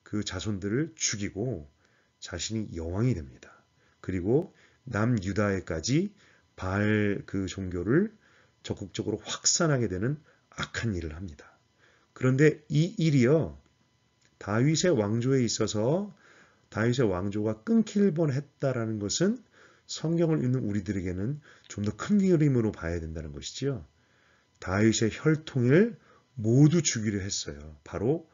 그 자손들을 죽이고 자신이 여왕이 됩니다. 그리고 남유다에까지 바알 그 종교를 적극적으로 확산하게 되는 악한 일을 합니다. 그런데 이 일이요, 다윗의 왕조에 있어서 다윗의 왕조가 끊길 뻔했다라는 것은 성경을 읽는 우리들에게는 좀 더 큰 그림으로 봐야 된다는 것이지요. 다윗의 혈통을 모두 죽이려 했어요. 바로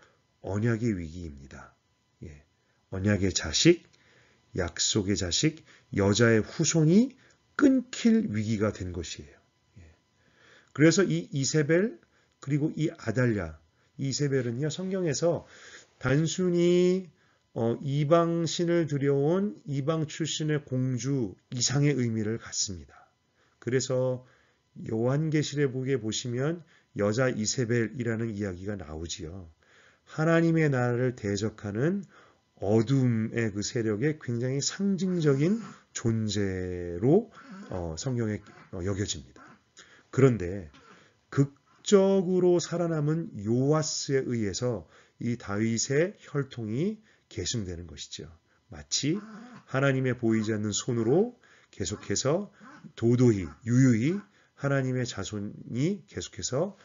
언약의 위기입니다. 예. 언약의 자식, 약속의 자식, 여자의 후손이 끊길 위기가 된 것이에요. 예. 그래서 이 이세벨 그리고 이 아달랴, 이세벨은요, 성경에서 단순히 이방신을 들여온 이방 출신의 공주 이상의 의미를 갖습니다. 그래서 요한계시록에 보시면 여자 이세벨이라는 이야기가 나오지요. 하나님의 나라를 대적하는 어둠의 그 세력의 굉장히 상징적인 존재로 성경에 여겨집니다. 그런데 극적으로 살아남은 요아스에 의해서 이 다윗의 혈통이 계승되는 것이죠. 마치 하나님의 보이지 않는 손으로 계속해서 도도히 유유히 하나님의 자손이 계속해서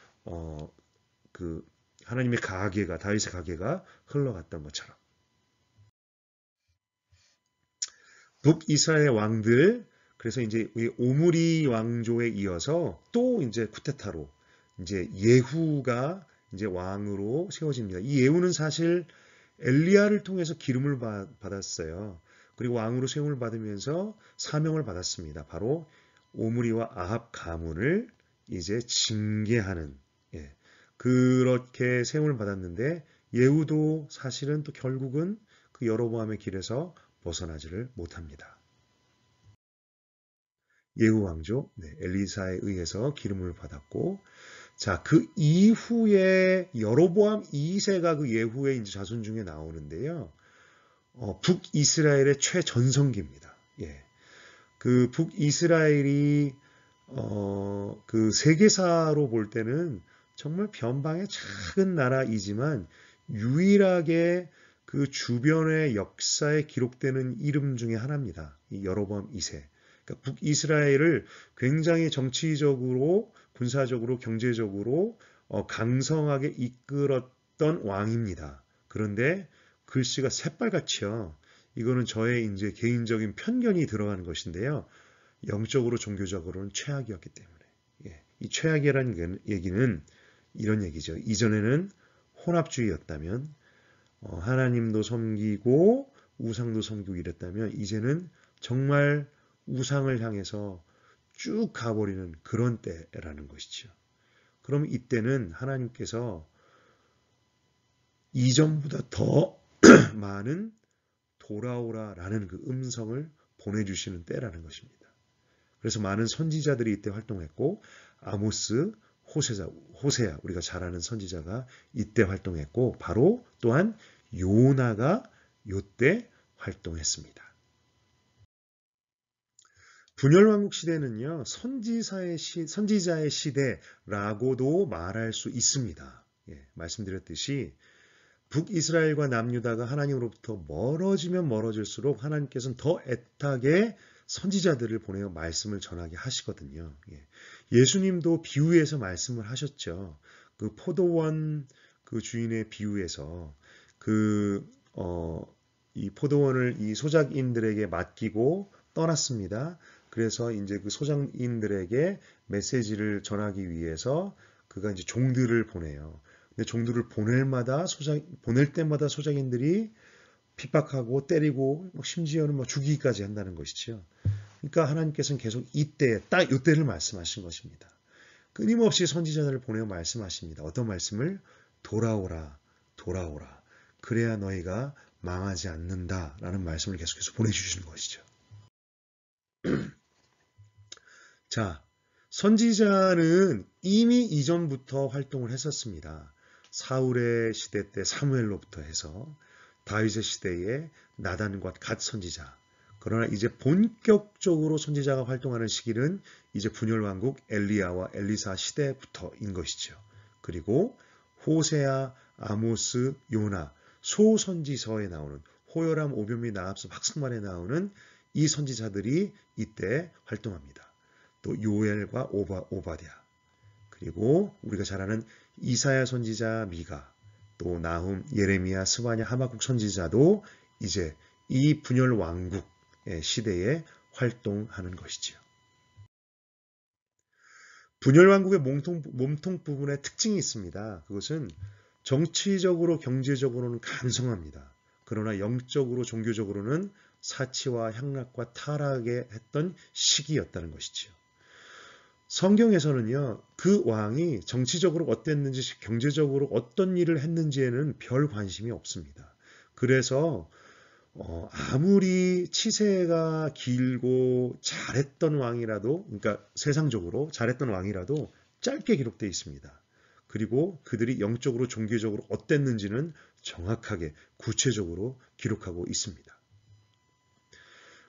그 하나님의 가계가 다윗의 가계가 흘러갔던 것처럼 북이스라엘 왕들, 그래서 이제 오므리 왕조에 이어서 또 이제 쿠데타로 이제 예후가 이제 왕으로 세워집니다. 이 예후는 사실 엘리야를 통해서 기름을 받았어요. 그리고 왕으로 세움을 받으면서 사명을 받았습니다. 바로 오므리와 아합 가문을 이제 징계하는, 예, 그렇게 세움을 받았는데 예후도 사실은 또 결국은 그 여로보암의 길에서 벗어나지를 못합니다. 예후 왕조, 엘리사에 의해서 기름을 받았고, 자, 그 이후에 여로보암 2세가 그 예후의 이제 자손 중에 나오는데요. 북이스라엘의 최전성기입니다. 예. 그 북이스라엘이 그 세계사로 볼 때는 정말 변방의 작은 나라이지만 유일하게 그 주변의 역사에 기록되는 이름 중에 하나입니다. 이 여로보암 2세. 그러니까 북이스라엘을 굉장히 정치적으로, 군사적으로, 경제적으로 강성하게 이끌었던 왕입니다. 그런데 글씨가 새빨갛죠. 이거는 저의 이제 개인적인 편견이 들어가는 것인데요. 영적으로, 종교적으로는 최악이었기 때문에. 예, 이 최악이라는 얘기는 이런 얘기죠. 이전에는 혼합주의였다면, 하나님도 섬기고 우상도 섬기고 이랬다면, 이제는 정말 우상을 향해서 쭉 가버리는 그런 때라는 것이죠. 그럼 이때는 하나님께서 이전보다 더 많은 돌아오라라는 그 음성을 보내주시는 때라는 것입니다. 그래서 많은 선지자들이 이때 활동했고, 아모스, 호세야, 우리가 잘 아는 선지자가 이때 활동했고, 바로 또한 요나가 이때 활동했습니다. 분열왕국 시대는요, 선지자의 시대라고도 말할 수 있습니다. 예, 말씀드렸듯이 북이스라엘과 남유다가 하나님으로부터 멀어지면 멀어질수록 하나님께서는 더 애타게 선지자들을 보내어 말씀을 전하게 하시거든요. 예. 예수님도 비유해서 말씀을 하셨죠. 그 포도원 그 주인의 비유에서 그, 이 포도원을 이 소작인들에게 맡기고 떠났습니다. 그래서 이제 그 소작인들에게 메시지를 전하기 위해서 그가 이제 종들을 보내요. 근데 종들을 보낼 때마다 소작인들이 핍박하고 때리고 심지어는 뭐 죽이기까지 한다는 것이죠. 그러니까 하나님께서는 계속 이때, 딱 이때를 말씀하신 것입니다. 끊임없이 선지자들을 보내어 말씀하십니다. 어떤 말씀을? 돌아오라, 돌아오라. 그래야 너희가 망하지 않는다라는 말씀을 계속해서 보내주시는 것이죠. 자, 선지자는 이미 이전부터 활동을 했었습니다. 사울의 시대 때 사무엘로부터 해서 다윗의 시대에 나단과 갓 선지자. 그러나 이제 본격적으로 선지자가 활동하는 시기는 이제 분열왕국 엘리야와 엘리사 시대부터인 것이죠. 그리고 호세아, 아모스, 요나, 소선지서에 나오는 호요람, 오뵐미, 나합스, 박승만에 나오는 이 선지자들이 이때 활동합니다. 또 요엘과 오바댜, 그리고 우리가 잘 아는 이사야 선지자 미가, 또 나훔, 예레미야, 스바냐, 하박국 선지자도 이제 이 분열 왕국의 시대에 활동하는 것이지요. 분열 왕국의 몸통 부분에 특징이 있습니다. 그것은 정치적으로 경제적으로는 강성합니다. 그러나 영적으로 종교적으로는 사치와 향락과 타락에 했던 시기였다는 것이지요. 성경에서는요, 그 왕이 정치적으로 어땠는지, 경제적으로 어떤 일을 했는지에는 별 관심이 없습니다. 그래서 아무리 치세가 길고 잘했던 왕이라도, 그러니까 세상적으로 잘했던 왕이라도 짧게 기록되어 있습니다. 그리고 그들이 영적으로 종교적으로 어땠는지는 정확하게 구체적으로 기록하고 있습니다.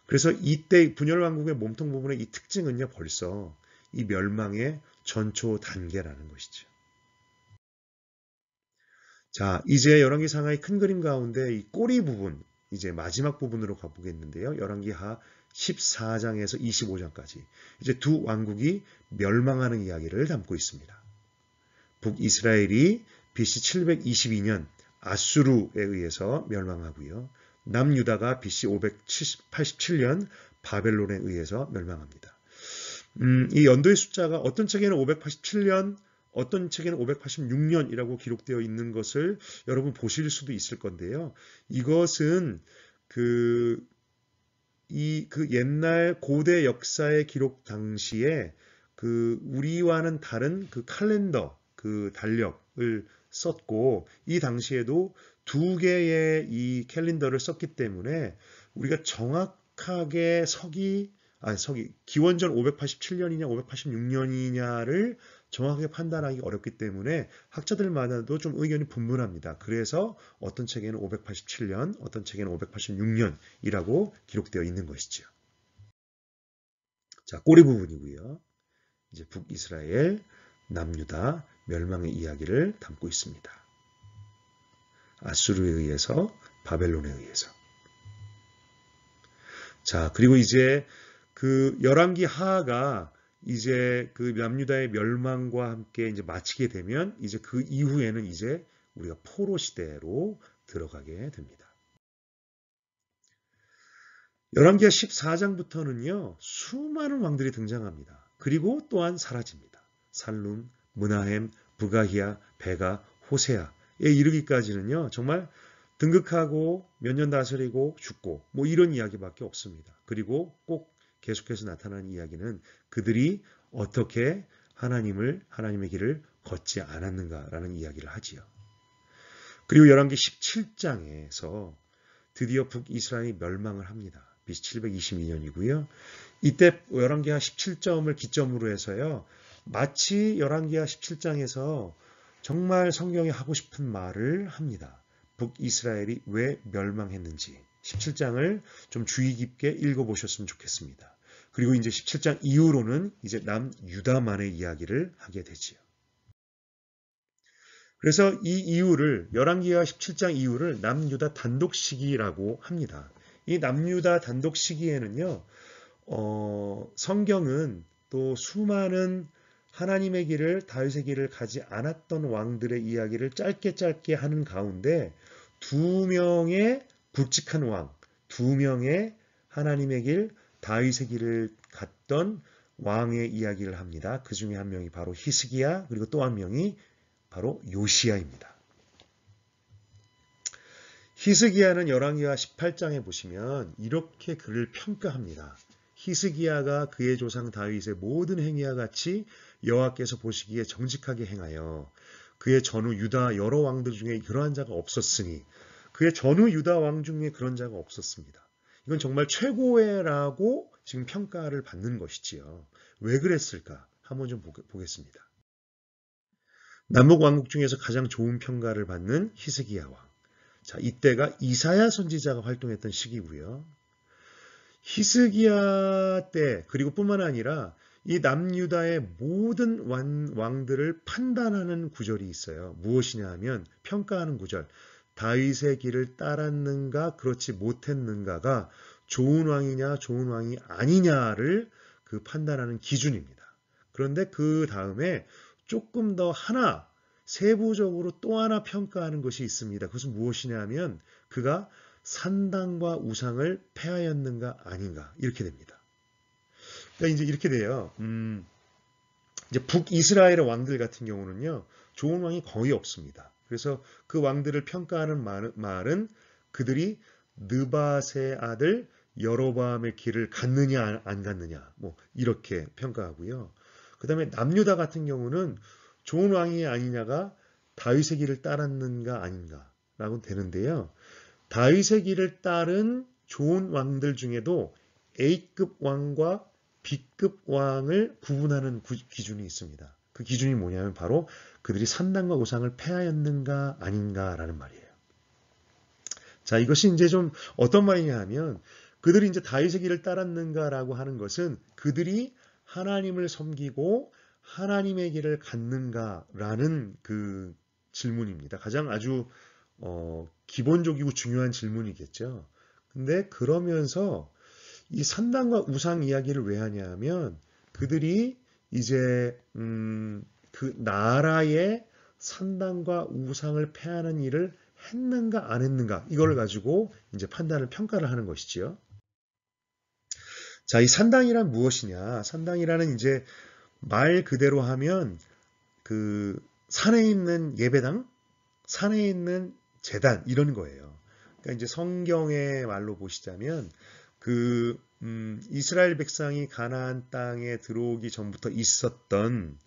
그래서 이때 분열왕국의 몸통 부분의 이 특징은요, 벌써 이 멸망의 전초 단계라는 것이죠. 자, 이제 열왕기 상하의 큰 그림 가운데 이 꼬리 부분, 이제 마지막 부분으로 가보겠는데요. 열왕기하 14장에서 25장까지 이제 두 왕국이 멸망하는 이야기를 담고 있습니다. 북이스라엘이 BC 722년 아수르에 의해서 멸망하고요. 남유다가 BC 587년 바벨론에 의해서 멸망합니다. 이 연도의 숫자가 어떤 책에는 587년, 어떤 책에는 586년이라고 기록되어 있는 것을 여러분 보실 수도 있을 건데요. 이것은 그 옛날 고대 역사의 기록 당시에 그 우리와는 다른 그 칼렌더, 그 달력을 썼고, 이 당시에도 두 개의 이 캘린더를 썼기 때문에 우리가 정확하게 기원전 587년이냐 586년이냐를 정확하게 판단하기 어렵기 때문에 학자들마다도 좀 의견이 분분합니다. 그래서 어떤 책에는 587년, 어떤 책에는 586년이라고 기록되어 있는 것이죠. 자, 꼬리 부분이고요. 이제 북이스라엘, 남유다 멸망의 이야기를 담고 있습니다. 아수르에 의해서, 바벨론에 의해서. 자, 그리고 이제 그 열왕기 하가 이제 그 남유다의 멸망과 함께 이제 마치게 되면 이제 그 이후에는 이제 우리가 포로 시대로 들어가게 됩니다. 열왕기하 14장부터는요, 수많은 왕들이 등장합니다. 그리고 또한 사라집니다. 살룸, 므나헴, 부가히야, 베가, 호세아에 이르기까지는요, 정말 등극하고 몇 년 다스리고 죽고 뭐 이런 이야기밖에 없습니다. 그리고 꼭 계속해서 나타나는 이야기는 그들이 어떻게 하나님의 길을 걷지 않았는가라는 이야기를 하지요. 그리고 열왕기 17장에서 드디어 북이스라엘이 멸망을 합니다. BC 722년이고요. 이때 열왕기하 17점을 기점으로 해서요. 마치 열왕기하 17장에서 정말 성경이 하고 싶은 말을 합니다. 북이스라엘이 왜 멸망했는지 17장을 좀 주의 깊게 읽어보셨으면 좋겠습니다. 그리고 이제 17장 이후로는 이제 남유다만의 이야기를 하게 되지요. 그래서 이 이유를 열왕기하 17장 이후를 남유다 단독 시기라고 합니다. 이 남유다 단독 시기에는요. 성경은 또 수많은 하나님의 길을, 다윗의 길을 가지 않았던 왕들의 이야기를 짧게 짧게 하는 가운데 두 명의 굵직한 왕, 두 명의 하나님의 길, 다윗의 길을 갔던 왕의 이야기를 합니다. 그 중에 한 명이 바로 히스기야, 그리고 또 한 명이 바로 요시야입니다. 히스기야는 열왕기하 18장에 보시면 이렇게 그를 평가합니다. 히스기야가 그의 조상 다윗의 모든 행위와 같이 여호와께서 보시기에 정직하게 행하여 그의 전후 유다 여러 왕들 중에 그러한 자가 없었으니 그의 전후 유다 왕 중에 그런 자가 없었습니다. 이건 정말 최고의라고 지금 평가를 받는 것이지요. 왜 그랬을까? 한번 좀 보겠습니다. 남북 왕국 중에서 가장 좋은 평가를 받는 히스기야 왕. 자, 이때가 이사야 선지자가 활동했던 시기고요. 히스기야 때 그리고 뿐만 아니라 이 남유다의 모든 왕들을 판단하는 구절이 있어요. 무엇이냐 하면 평가하는 구절. 다윗의 길을 따랐는가 그렇지 못했는가가 좋은 왕이냐 좋은 왕이 아니냐를 그 판단하는 기준입니다. 그런데 그 다음에 조금 더 하나 세부적으로 또 하나 평가하는 것이 있습니다. 그것은 무엇이냐 하면 그가 산당과 우상을 폐하였는가 아닌가 이렇게 됩니다. 그러니까 이제 이렇게 돼요. 이제 북이스라엘의 왕들 같은 경우는요. 좋은 왕이 거의 없습니다. 그래서 그 왕들을 평가하는 말은 그들이 느밧의 아들 여로보암의 길을 갔느냐 안 갔느냐 뭐 이렇게 평가하고요. 그 다음에 남유다 같은 경우는 좋은 왕이 아니냐가 다윗의 길을 따랐는가 아닌가라고 되는데요. 다윗의 길을 따른 좋은 왕들 중에도 A급 왕과 B급 왕을 구분하는 기준이 있습니다. 그 기준이 뭐냐면 바로 그들이 산당과 우상을 폐하였는가 아닌가라는 말이에요. 자, 이것이 이제 좀 어떤 말이냐 하면 그들이 이제 다윗의 길을 따랐는가라고 하는 것은 그들이 하나님을 섬기고 하나님의 길을 갔는가라는 그 질문입니다. 가장 아주 기본적이고 중요한 질문이겠죠. 근데 그러면서 이 산당과 우상 이야기를 왜 하냐면 그들이 이제 그 나라의 산당과 우상을 폐하는 일을 했는가 안 했는가 이걸 가지고 이제 판단을 평가를 하는 것이지요. 자, 이 산당이란 무엇이냐? 산당이라는 이제 말 그대로 하면 그 산에 있는 예배당, 산에 있는 제단 이런 거예요. 그러니까 이제 성경의 말로 보시자면 그 이스라엘 백성이 가나안 땅에 들어오기 전부터 있었던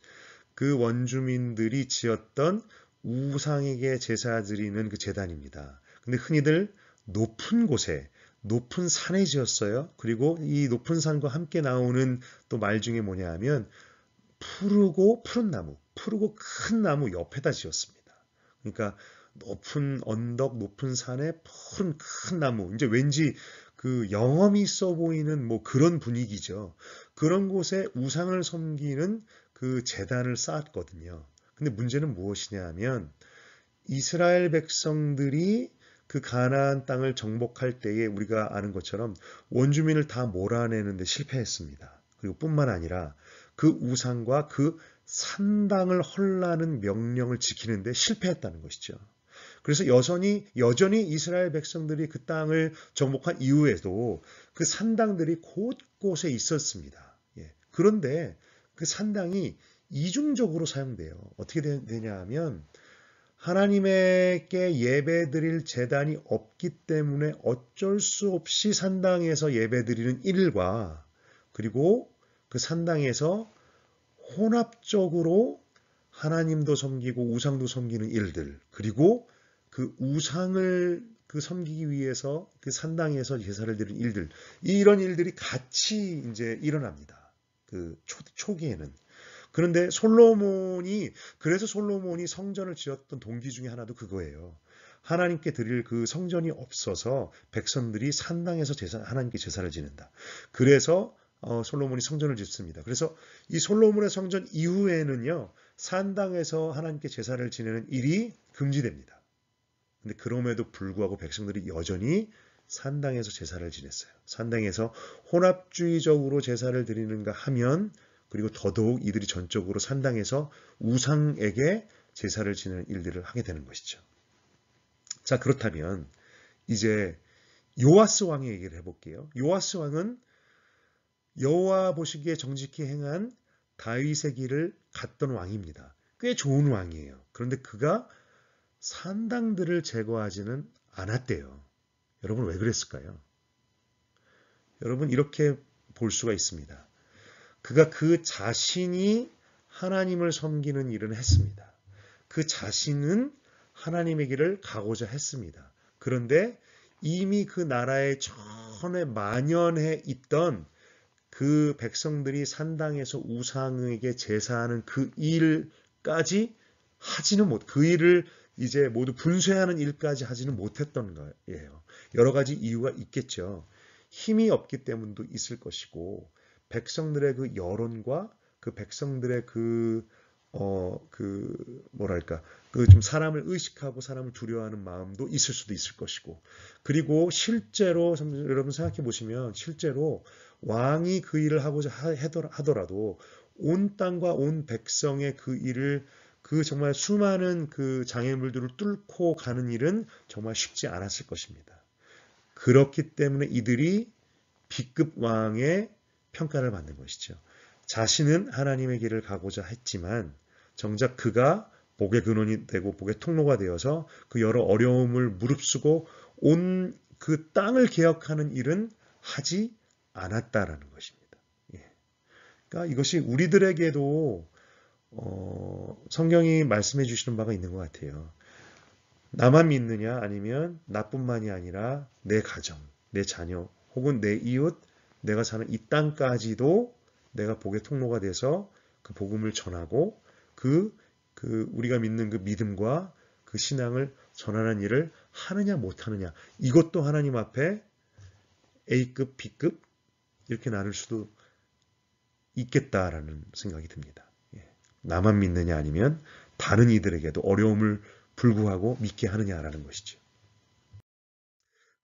그 원주민들이 지었던 우상에게 제사 드리는 그 제단입니다. 근데 흔히들 높은 곳에 높은 산에 지었어요. 그리고 이 높은 산과 함께 나오는 또 말 중에 뭐냐 하면 푸르고 푸른 나무, 푸르고 큰 나무 옆에다 지었습니다. 그러니까 높은 언덕, 높은 산에 푸른 큰 나무. 이제 왠지 그 영험이 있어 보이는 뭐 그런 분위기죠. 그런 곳에 우상을 섬기는 그 제단을 쌓았거든요. 근데 문제는 무엇이냐 하면 이스라엘 백성들이 그 가나안 땅을 정복할 때에 우리가 아는 것처럼 원주민을 다 몰아내는데 실패했습니다. 그리고 뿐만 아니라 그 우상과 그 산당을 헐라는 명령을 지키는데 실패했다는 것이죠. 그래서 여전히 이스라엘 백성들이 그 땅을 정복한 이후에도 그 산당들이 곳곳에 있었습니다. 예. 그런데 그 산당이 이중적으로 사용돼요. 어떻게 되냐 하면 하나님에게 예배드릴 제단이 없기 때문에 어쩔 수 없이 산당에서 예배드리는 일과 그리고 그 산당에서 혼합적으로 하나님도 섬기고 우상도 섬기는 일들 그리고 그 우상을 그 섬기기 위해서 그 산당에서 제사를 드리는 일들 이런 일들이 같이 이제 일어납니다. 그 초기에는. 그런데 그래서 솔로몬이 성전을 지었던 동기 중에 하나도 그거예요. 하나님께 드릴 그 성전이 없어서 백성들이 산당에서 하나님께 제사를 지낸다. 그래서 솔로몬이 성전을 짓습니다. 그래서 이 솔로몬의 성전 이후에는요, 산당에서 하나님께 제사를 지내는 일이 금지됩니다. 근데 그럼에도 불구하고 백성들이 여전히 산당에서 제사를 지냈어요. 산당에서 혼합주의적으로 제사를 드리는가 하면 그리고 더더욱 이들이 전적으로 산당에서 우상에게 제사를 지내는 일들을 하게 되는 것이죠. 자, 그렇다면 이제 요아스 왕의 얘기를 해볼게요. 요아스 왕은 여호와 보시기에 정직히 행한 다윗의 길을 갔던 왕입니다. 꽤 좋은 왕이에요. 그런데 그가 산당들을 제거하지는 않았대요. 여러분 왜 그랬을까요? 여러분 이렇게 볼 수가 있습니다. 그가 그 자신이 하나님을 섬기는 일은 했습니다. 그 자신은 하나님의 길을 가고자 했습니다. 그런데 이미 그 나라에 전에 만연해 있던 그 백성들이 산당에서 우상에게 제사하는 그 일까지 하지는 그 일을 이제 모두 분쇄하는 일까지 하지는 못했던 거예요. 여러 가지 이유가 있겠죠. 힘이 없기 때문도 있을 것이고, 백성들의 그 여론과 그 백성들의 뭐랄까, 좀 사람을 의식하고 사람을 두려워하는 마음도 있을 수도 있을 것이고, 그리고 실제로, 여러분 생각해 보시면, 실제로 왕이 그 일을 하고자 하더라도 온 땅과 온 백성의 그 일을 그 정말 수많은 그 장애물들을 뚫고 가는 일은 정말 쉽지 않았을 것입니다. 그렇기 때문에 이들이 B급 왕의 평가를 받는 것이죠. 자신은 하나님의 길을 가고자 했지만 정작 그가 복의 근원이 되고 복의 통로가 되어서 그 여러 어려움을 무릅쓰고 온 그 땅을 개혁하는 일은 하지 않았다라는 것입니다. 예. 그러니까 이것이 우리들에게도 성경이 말씀해 주시는 바가 있는 것 같아요. 나만 믿느냐 아니면 나뿐만이 아니라 내 가정, 내 자녀 혹은 내 이웃, 내가 사는 이 땅까지도 내가 복의 통로가 돼서 그 복음을 전하고 우리가 믿는 그 믿음과 그 신앙을 전하는 일을 하느냐 못하느냐, 이것도 하나님 앞에 A급, B급 이렇게 나눌 수도 있겠다라는 생각이 듭니다. 나만 믿느냐 아니면 다른 이들에게도 어려움을 불구하고 믿게 하느냐라는 것이죠.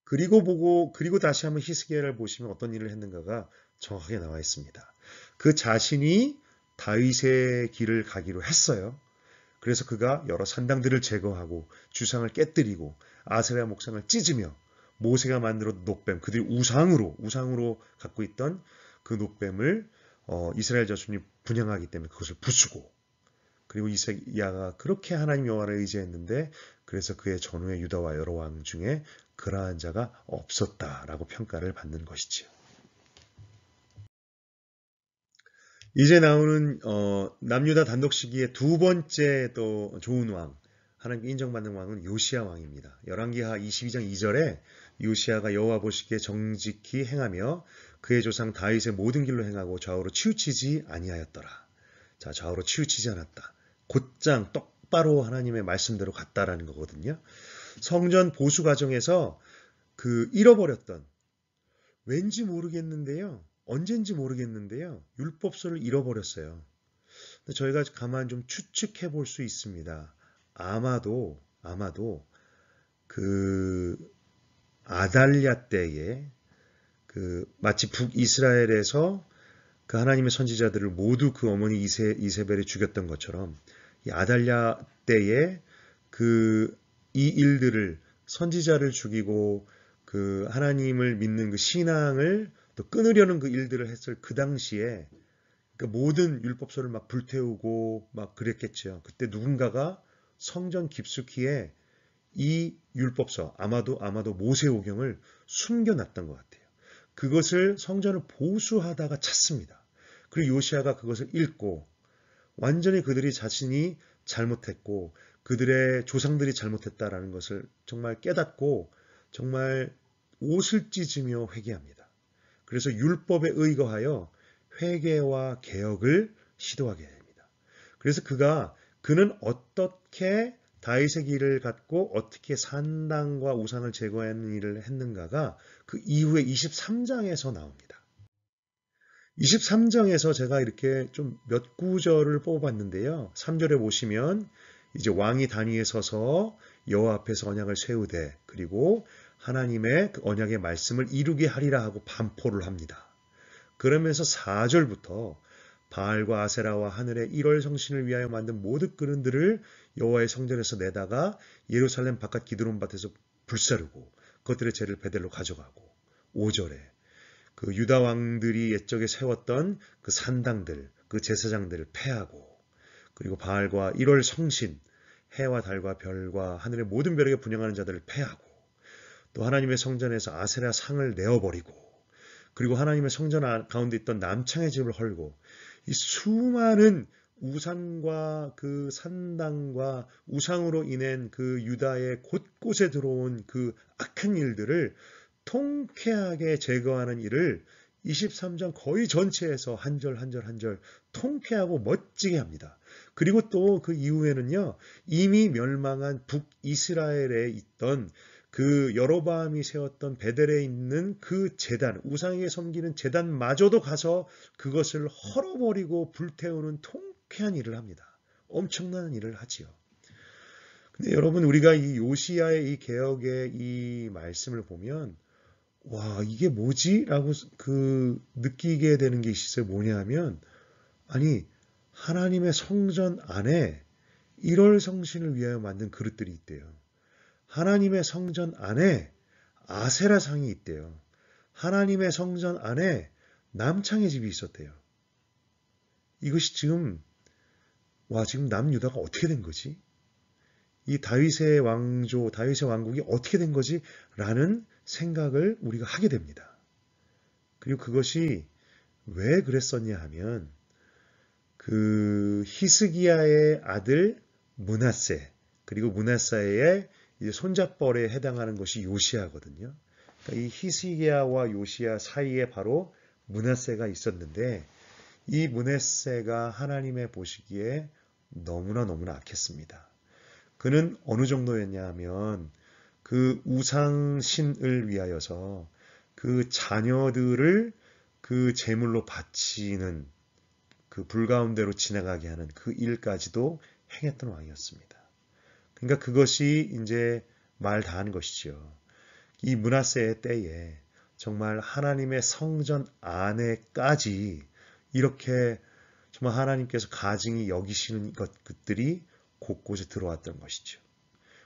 그리고 다시 한번 히스기야를 보시면 어떤 일을 했는가가 정확하게 나와 있습니다. 그 자신이 다윗의 길을 가기로 했어요. 그래서 그가 여러 산당들을 제거하고 주상을 깨뜨리고 아세라 목상을 찢으며 모세가 만들었던 놋뱀, 그들이 우상으로 갖고 있던 그 놋뱀을 이스라엘 자손이 분향하기 때문에 그것을 부수고, 그리고 히스기야가 그렇게 하나님 여호와를 의지했는데 그래서 그의 전후의 유다와 여러 왕 중에 그러한 자가 없었다라고 평가를 받는 것이지요. 이제 나오는 남유다 단독 시기의 두 번째 또 좋은 왕, 하나님께 인정받는 왕은 요시야 왕입니다. 열왕기하 22장 2절에 요시야가 여호와 보시기에 정직히 행하며 그의 조상 다윗의 모든 길로 행하고 좌우로 치우치지 아니하였더라. 자, 좌우로 치우치지 않았다. 곧장 똑바로 하나님의 말씀대로 갔다라는 거거든요. 성전 보수 과정에서 그 잃어버렸던, 왠지 모르겠는데요. 언젠지 모르겠는데요. 율법서를 잃어버렸어요. 근데 저희가 가만 좀 추측해 볼 수 있습니다. 아마도 그 아달랴 때에 마치 북이스라엘에서 그 하나님의 선지자들을 모두 그 어머니 이세벨이 죽였던 것처럼 이 아달랴 때에 이 일들을, 선지자를 죽이고 그 하나님을 믿는 그 신앙을 또 끊으려는 그 일들을 했을 그 당시에, 그러니까 모든 율법서를 막 불태우고 막 그랬겠죠. 그때 누군가가 성전 깊숙이에 이 율법서, 아마도 모세오경을 숨겨놨던 것 같아요. 그것을 성전을 보수하다가 찾습니다. 그리고 요시야가 그것을 읽고 완전히 그들이 자신이 잘못했고 그들의 조상들이 잘못했다라는 것을 정말 깨닫고 정말 옷을 찢으며 회개합니다. 그래서 율법에 의거하여 회개와 개혁을 시도하게 됩니다. 그래서 그는 어떻게 다윗의 길을 갖고 어떻게 산당과 우상을 제거하는 일을 했는가가 그 이후에 23장에서 나옵니다. 23장에서 제가 이렇게 좀 몇 구절을 뽑아봤는데요. 3절에 보시면 이제 왕이 단위에 서서 여호와 앞에서 언약을 세우되, 그리고 하나님의 그 언약의 말씀을 이루게 하리라 하고 반포를 합니다. 그러면서 4절부터 바알과 아세라와 하늘의 1월 성신을 위하여 만든 모든 그릇들을 여호와의 성전에서 내다가 예루살렘 바깥 기드론 밭에서 불사르고 그것들의 재를 베델로 가져가고 5절에 그 유다 왕들이 옛적에 세웠던 그 산당들, 그 제사장들을 폐하고 그리고 바알과 1월 성신, 해와 달과 별과 하늘의 모든 별에게 분향하는 자들을 폐하고 또 하나님의 성전에서 아세라 상을 내어버리고 그리고 하나님의 성전 가운데 있던 남창의 집을 헐고 이 수많은 우상과 그 산당과 우상으로 인한 그 유다의 곳곳에 들어온 그 악한 일들을 통쾌하게 제거하는 일을 23장 거의 전체에서 한 절 한 절 한 절 통쾌하고 멋지게 합니다. 그리고 또 그 이후에는요, 이미 멸망한 북이스라엘에 있던 그 여로보암이 세웠던 베델에 있는 그 제단, 우상에게 섬기는 제단마저도 가서 그것을 헐어버리고 불태우는 통쾌한 일을 합니다. 엄청난 일을 하지요. 근데 여러분, 우리가 이 요시야의 이 개혁의 이 말씀을 보면 와, 이게 뭐지? 라고 느끼게 되는 게 있어요. 뭐냐 하면 아니, 하나님의 성전 안에 1월 성신을 위하여 만든 그릇들이 있대요. 하나님의 성전 안에 아세라 상이 있대요. 하나님의 성전 안에 남창의 집이 있었대요. 이것이 지금 남유다가 어떻게 된 거지? 이 다윗의 왕조, 다윗의 왕국이 어떻게 된 거지? 라는 생각을 우리가 하게 됩니다. 그리고 그것이 왜 그랬었냐 하면 그 히스기야의 아들 므낫세 그리고 므낫세의 손잡벌에 해당하는 것이 요시야거든요. 그러니까 이 히스기야와 요시야 사이에 바로 므낫세가 있었는데 이 므낫세가 하나님의 보시기에 너무나 악했습니다. 그는 어느 정도였냐 하면 그 우상신을 위하여서 그 자녀들을 그 제물로 바치는 그 불가운데로 지나가게 하는 그 일까지도 행했던 왕이었습니다. 그러니까 그것이 이제 말 다한 것이죠. 이 므낫세의 때에 정말 하나님의 성전 안에까지 이렇게 정말 하나님께서 가증히 여기시는 것들이 곳곳에 들어왔던 것이죠.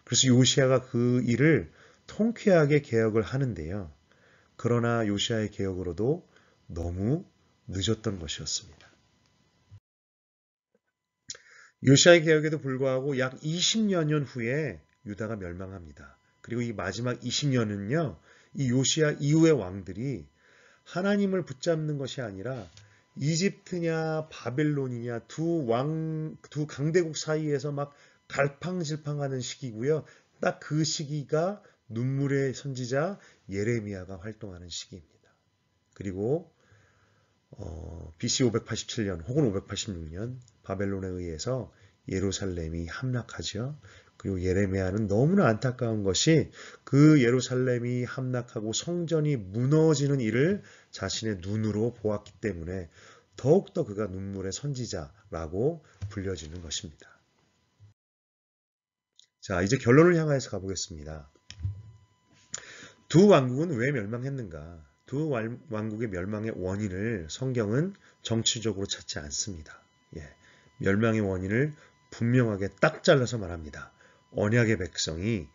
그래서 요시야가 그 일을 통쾌하게 개혁을 하는데요. 그러나 요시야의 개혁으로도 너무 늦었던 것이었습니다. 요시야의 개혁에도 불구하고 약 20여 년 후에 유다가 멸망합니다. 그리고 이 마지막 20년은요. 이 요시야 이후의 왕들이 하나님을 붙잡는 것이 아니라 이집트냐 바벨론이냐 두 강대국 사이에서 막 갈팡질팡하는 시기고요. 딱 그 시기가 눈물의 선지자 예레미야가 활동하는 시기입니다. 그리고 BC 587년 혹은 586년 바벨론에 의해서 예루살렘이 함락하죠. 그리고 예레미야는 너무나 안타까운 것이 그 예루살렘이 함락하고 성전이 무너지는 일을 자신의 눈으로 보았기 때문에 더욱더 그가 눈물의 선지자라고 불려지는 것입니다. 자, 이제 결론을 향해서 가보겠습니다. 두 왕국은 왜 멸망했는가? 두 왕국의 멸망의 원인을 성경은 정치적으로 찾지 않습니다. 멸망의 원인을 분명하게 딱 잘라서 말합니다. 언약의 백성이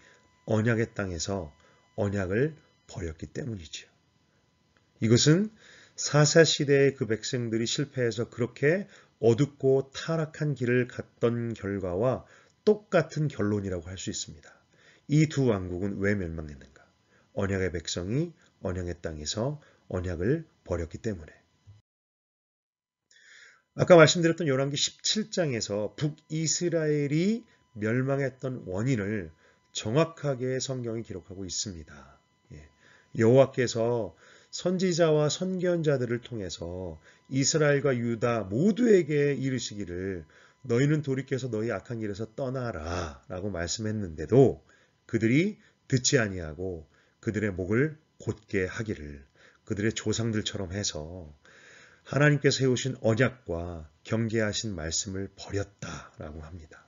언약의 땅에서 언약을 버렸기 때문이죠. 이것은 사사시대의 그 백성들이 실패해서 그렇게 어둡고 타락한 길을 갔던 결과와 똑같은 결론이라고 할 수 있습니다. 이 두 왕국은 왜 멸망했는가? 언약의 백성이 언약의 땅에서 언약을 버렸기 때문에. 아까 말씀드렸던 열왕기 17장에서 북이스라엘이 멸망했던 원인을 정확하게 성경이 기록하고 있습니다. 여호와께서 선지자와 선견자들을 통해서 이스라엘과 유다 모두에게 이르시기를 너희는 돌이켜서 너희 악한 길에서 떠나라 라고 말씀했는데도 그들이 듣지 아니하고 그들의 목을 곧게 하기를 그들의 조상들처럼 해서 하나님께서 세우신 언약과 경계하신 말씀을 버렸다라고 합니다.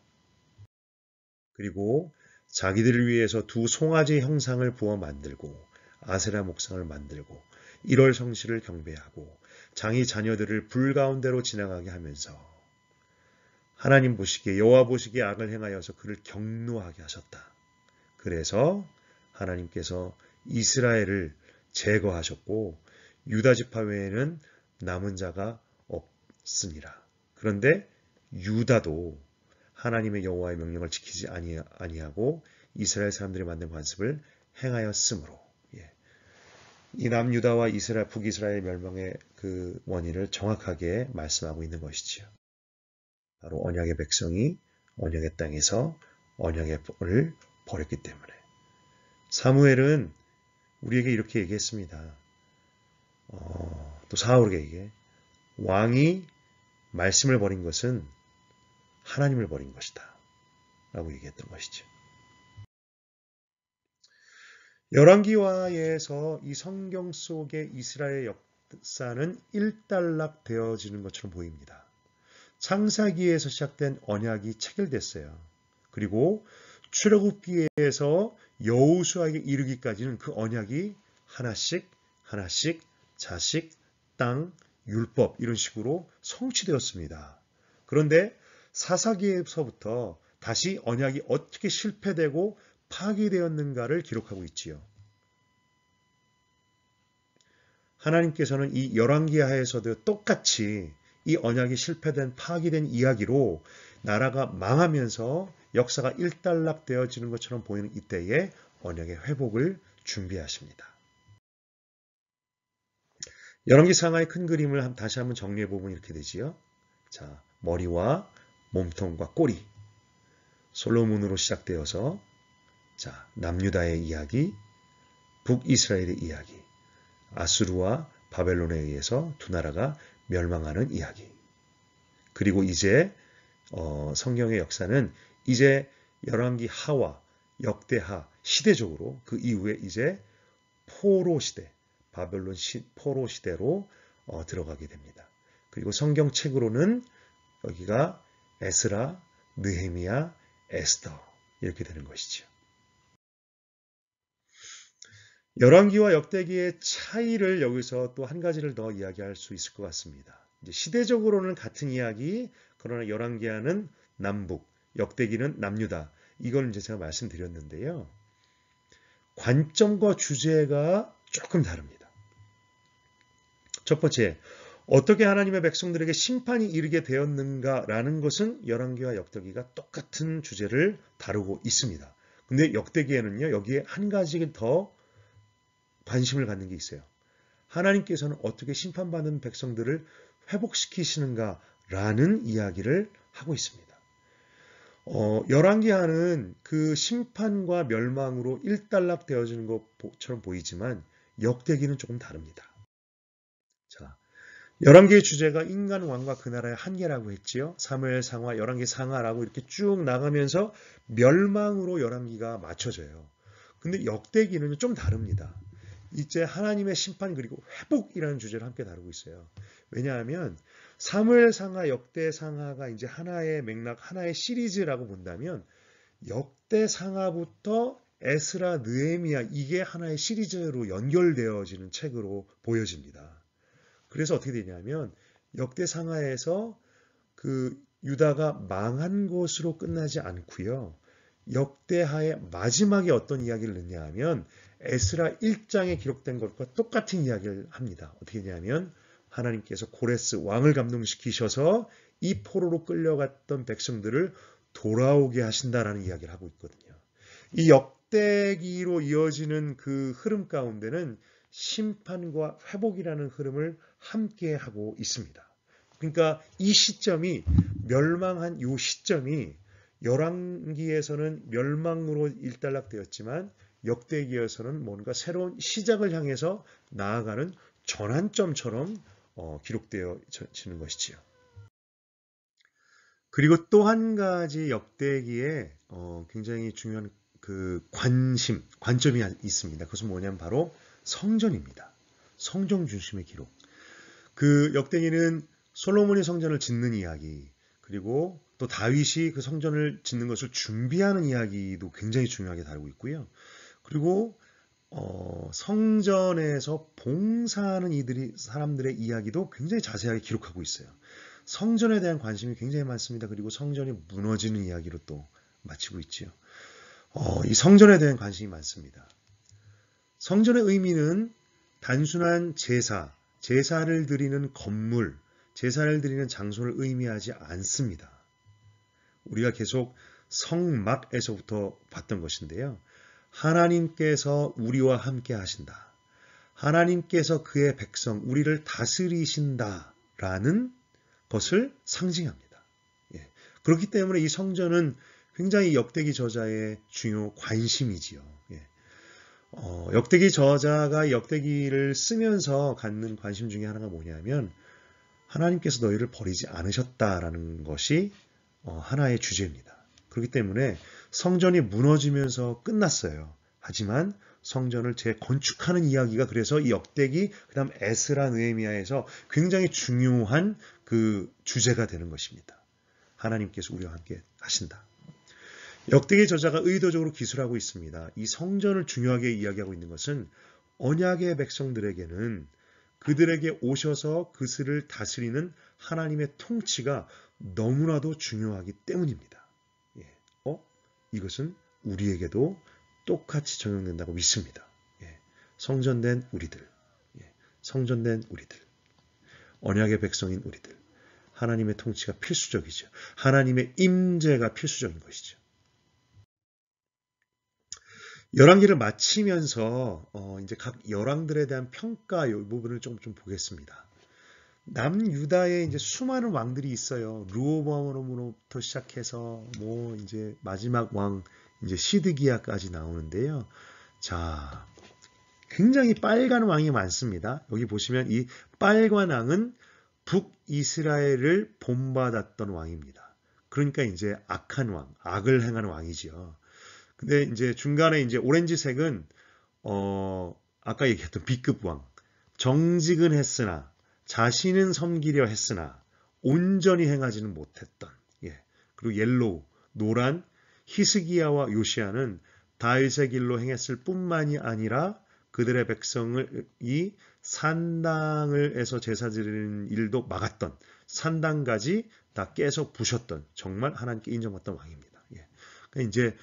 그리고 자기들을 위해서 두 송아지 형상을 부어 만들고 아세라 목상을 만들고 1월 성실을 경배하고 장이 자녀들을 불 가운데로 지나가게 하면서 하나님 보시기에 여호와 보시기에 악을 행하여서 그를 경노하게 하셨다. 그래서 하나님께서 이스라엘을 제거하셨고 유다 지파 외에는 남은 자가 없으니라. 그런데 유다도 하나님의 여호와의 명령을 지키지 아니하고 이스라엘 사람들이 만든 관습을 행하였으므로 이 남유다와 이스라엘 북이스라엘 멸망의 그 원인을 정확하게 말씀하고 있는 것이지요. 바로 언약의 백성이 언약의 땅에서 언약의 을 버렸기 때문에. 사무엘은 우리에게 이렇게 얘기했습니다. 또 사울에게 왕이 말씀을 버린 것은 하나님을 버린 것이다 라고 얘기했던 것이죠. 열왕기와에서 이 성경 속의 이스라엘 역사는 일단락 되어지는 것처럼 보입니다. 창사기에서 시작된 언약이 체결됐어요. 그리고 출애굽기에서 여호수아에게 이르기까지는 그 언약이 하나씩 자식, 땅, 율법 이런 식으로 성취되었습니다. 그런데 사사기에서부터 다시 언약이 어떻게 실패되고 파기되었는가를 기록하고 있지요. 하나님께서는 이 열왕기하에서도 똑같이 이 언약이 실패된 파기된 이야기로 나라가 망하면서 역사가 일단락되어지는 것처럼 보이는 이때에 언약의 회복을 준비하십니다. 열왕기 상하의 큰 그림을 다시 한번 정리해 보면 이렇게 되지요. 자, 머리와 몸통과 꼬리, 솔로몬으로 시작되어서 자, 남유다의 이야기, 북이스라엘의 이야기, 아수르와 바벨론에 의해서 두 나라가 멸망하는 이야기. 그리고 이제 성경의 역사는 이제 열왕기 하와 역대하 시대적으로 그 이후에 이제 포로 시대, 바벨론 포로 시대로 들어가게 됩니다. 그리고 성경책으로는 여기가 에스라, 느헤미야, 에스더 이렇게 되는 것이죠. 열왕기와 역대기의 차이를 여기서 또 한 가지를 더 이야기할 수 있을 것 같습니다. 이제 시대적으로는 같은 이야기, 그러나 열왕기와는 남북, 역대기는 남유다. 이걸 이제 제가 말씀드렸는데요. 관점과 주제가 조금 다릅니다. 첫 번째, 어떻게 하나님의 백성들에게 심판이 이르게 되었는가라는 것은 열왕기와 역대기가 똑같은 주제를 다루고 있습니다. 근데 역대기에는요, 여기에 한 가지 더 관심을 갖는 게 있어요. 하나님께서는 어떻게 심판받은 백성들을 회복시키시는가라는 이야기를 하고 있습니다. 열왕기하는 그 심판과 멸망으로 일단락 되어지는 것처럼 보이지만 역대기는 조금 다릅니다. 자, 열왕기의 주제가 인간 왕과 그 나라의 한계라고 했지요. 사무엘 상하, 열왕기 상하라고 이렇게 쭉 나가면서 멸망으로 열왕기가 맞춰져요. 근데 역대기는 좀 다릅니다. 이제 하나님의 심판 그리고 회복이라는 주제를 함께 다루고 있어요. 왜냐하면 사무엘 상하, 역대 상하가 이제 하나의 맥락, 하나의 시리즈라고 본다면 역대 상하부터 에스라, 느헤미야 이게 하나의 시리즈로 연결되어지는 책으로 보여집니다. 그래서 어떻게 되냐면 역대 상하에서 그 유다가 망한 것으로 끝나지 않고요. 역대하의 마지막에 어떤 이야기를 넣냐 하면 에스라 1장에 기록된 것과 똑같은 이야기를 합니다. 어떻게 하냐면 하나님께서 고레스 왕을 감동시키셔서 이 포로로 끌려갔던 백성들을 돌아오게 하신다라는 이야기를 하고 있거든요. 이 역대기로 이어지는 그 흐름 가운데는 심판과 회복이라는 흐름을 함께 하고 있습니다. 그러니까 이 시점이 멸망한 이 시점이 열왕기에서는 멸망으로 일단락되었지만 역대기에서는 뭔가 새로운 시작을 향해서 나아가는 전환점처럼 기록되어지는 것이지요. 그리고 또 한 가지 역대기에 굉장히 중요한 그 관점이 있습니다. 그것은 뭐냐면 바로 성전입니다. 성전 중심의 기록. 그 역대기는 솔로몬이 성전을 짓는 이야기, 그리고 또 다윗이 그 성전을 짓는 것을 준비하는 이야기도 굉장히 중요하게 다루고 있고요. 그리고 성전에서 봉사하는 사람들의 이야기도 굉장히 자세하게 기록하고 있어요. 성전에 대한 관심이 굉장히 많습니다. 그리고 성전이 무너지는 이야기로 또 마치고 있지요. 이 성전에 대한 관심이 많습니다. 성전의 의미는 단순한 제사를 드리는 건물, 제사를 드리는 장소를 의미하지 않습니다. 우리가 계속 성막에서부터 봤던 것인데요. 하나님께서 우리와 함께 하신다. 하나님께서 그의 백성, 우리를 다스리신다라는 것을 상징합니다. 예. 그렇기 때문에 이 성전은 굉장히 역대기 저자의 중요 관심이지요. 예. 역대기 저자가 역대기를 쓰면서 갖는 관심 중에 하나가 뭐냐면 하나님께서 너희를 버리지 않으셨다라는 것이 하나의 주제입니다. 그렇기 때문에 성전이 무너지면서 끝났어요. 하지만 성전을 재건축하는 이야기가 그래서 이 역대기, 그 다음 에스라, 느헤미야에서 굉장히 중요한 그 주제가 되는 것입니다. 하나님께서 우리와 함께 하신다. 역대기 저자가 의도적으로 기술하고 있습니다. 이 성전을 중요하게 이야기하고 있는 것은 언약의 백성들에게는 그들에게 오셔서 그들을 다스리는 하나님의 통치가 너무나도 중요하기 때문입니다. 예. 이것은 우리에게도 똑같이 적용된다고 믿습니다. 예. 성전된 우리들, 성전된 우리들, 언약의 백성인 우리들, 하나님의 통치가 필수적이죠. 하나님의 임재가 필수적인 것이죠. 열왕기를 마치면서 이제 각 열왕들에 대한 평가 이 부분을 좀 보겠습니다. 남유다에 이제 수많은 왕들이 있어요. 르호보암으로부터 시작해서 뭐 이제 마지막 왕 이제 시드기야까지 나오는데요. 자, 굉장히 빨간 왕이 많습니다. 여기 보시면 이 빨간 왕은 북이스라엘을 본받았던 왕입니다. 그러니까 이제 악한 왕, 악을 행하는 왕이지요. 근데 이제 중간에 이제 오렌지색은 아까 얘기했던 B급 왕, 정직은 했으나 자신은 섬기려 했으나 온전히 행하지는 못했던. 예. 그리고 옐로우, 노란 히스기야와 요시야는 다윗의 길로 행했을 뿐만이 아니라 그들의 백성을 이 산당을 해서 제사 드리는 일도 막았던, 산당까지 다 깨서 부셨던 정말 하나님께 인정받던 왕입니다. 예. 그러니까 이제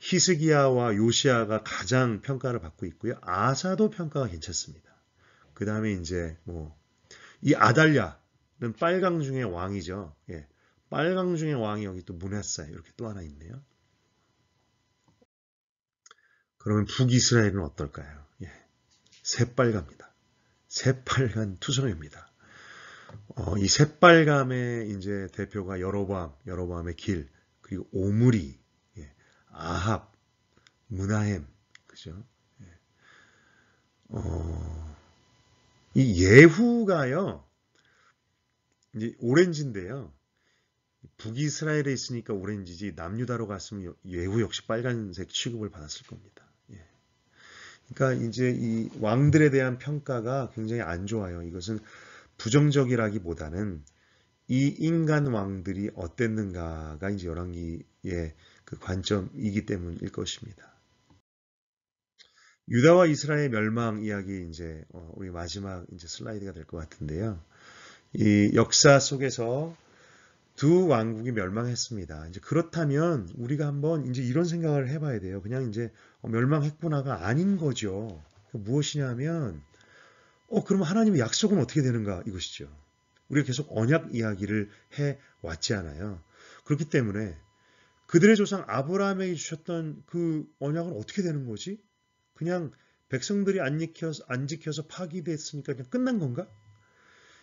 히스기야와 요시야가 가장 평가를 받고 있고요. 아사도 평가가 괜찮습니다. 그 다음에 이제 이 아달랴는 빨강 중의 왕이죠. 예. 빨강 중의 왕이 여기 또 문하사에 이렇게 또 하나 있네요. 그러면 북이스라엘은 어떨까요? 예. 새빨갑니다. 새빨간 투성입니다. 이 새빨감의 이제 대표가 여로보암의 길, 그리고 오므리, 예. 아합, 문하햄, 그죠? 예. 이 예후가요, 이제 오렌지인데요. 북이스라엘에 있으니까 오렌지지 남유다로 갔으면 예후 역시 빨간색 취급을 받았을 겁니다. 예. 그러니까 이제 이 왕들에 대한 평가가 굉장히 안 좋아요. 이것은 부정적이라기보다는 이 인간 왕들이 어땠는가가 이제 열왕기의 그 관점이기 때문일 것입니다. 유다와 이스라엘의 멸망 이야기 이제 우리 마지막 이제 슬라이드가 될 것 같은데요. 이 역사 속에서 두 왕국이 멸망했습니다. 이제 그렇다면 우리가 한번 이제 이런 생각을 해봐야 돼요. 그냥 이제 멸망했구나가 아닌 거죠. 무엇이냐면 그럼 하나님의 약속은 어떻게 되는가 이것이죠. 우리가 계속 언약 이야기를 해 왔지 않아요. 그렇기 때문에 그들의 조상 아브라함에게 주셨던 그 언약은 어떻게 되는 거지? 그냥 백성들이 안 지켜서 파기됐으니까 그냥 끝난 건가?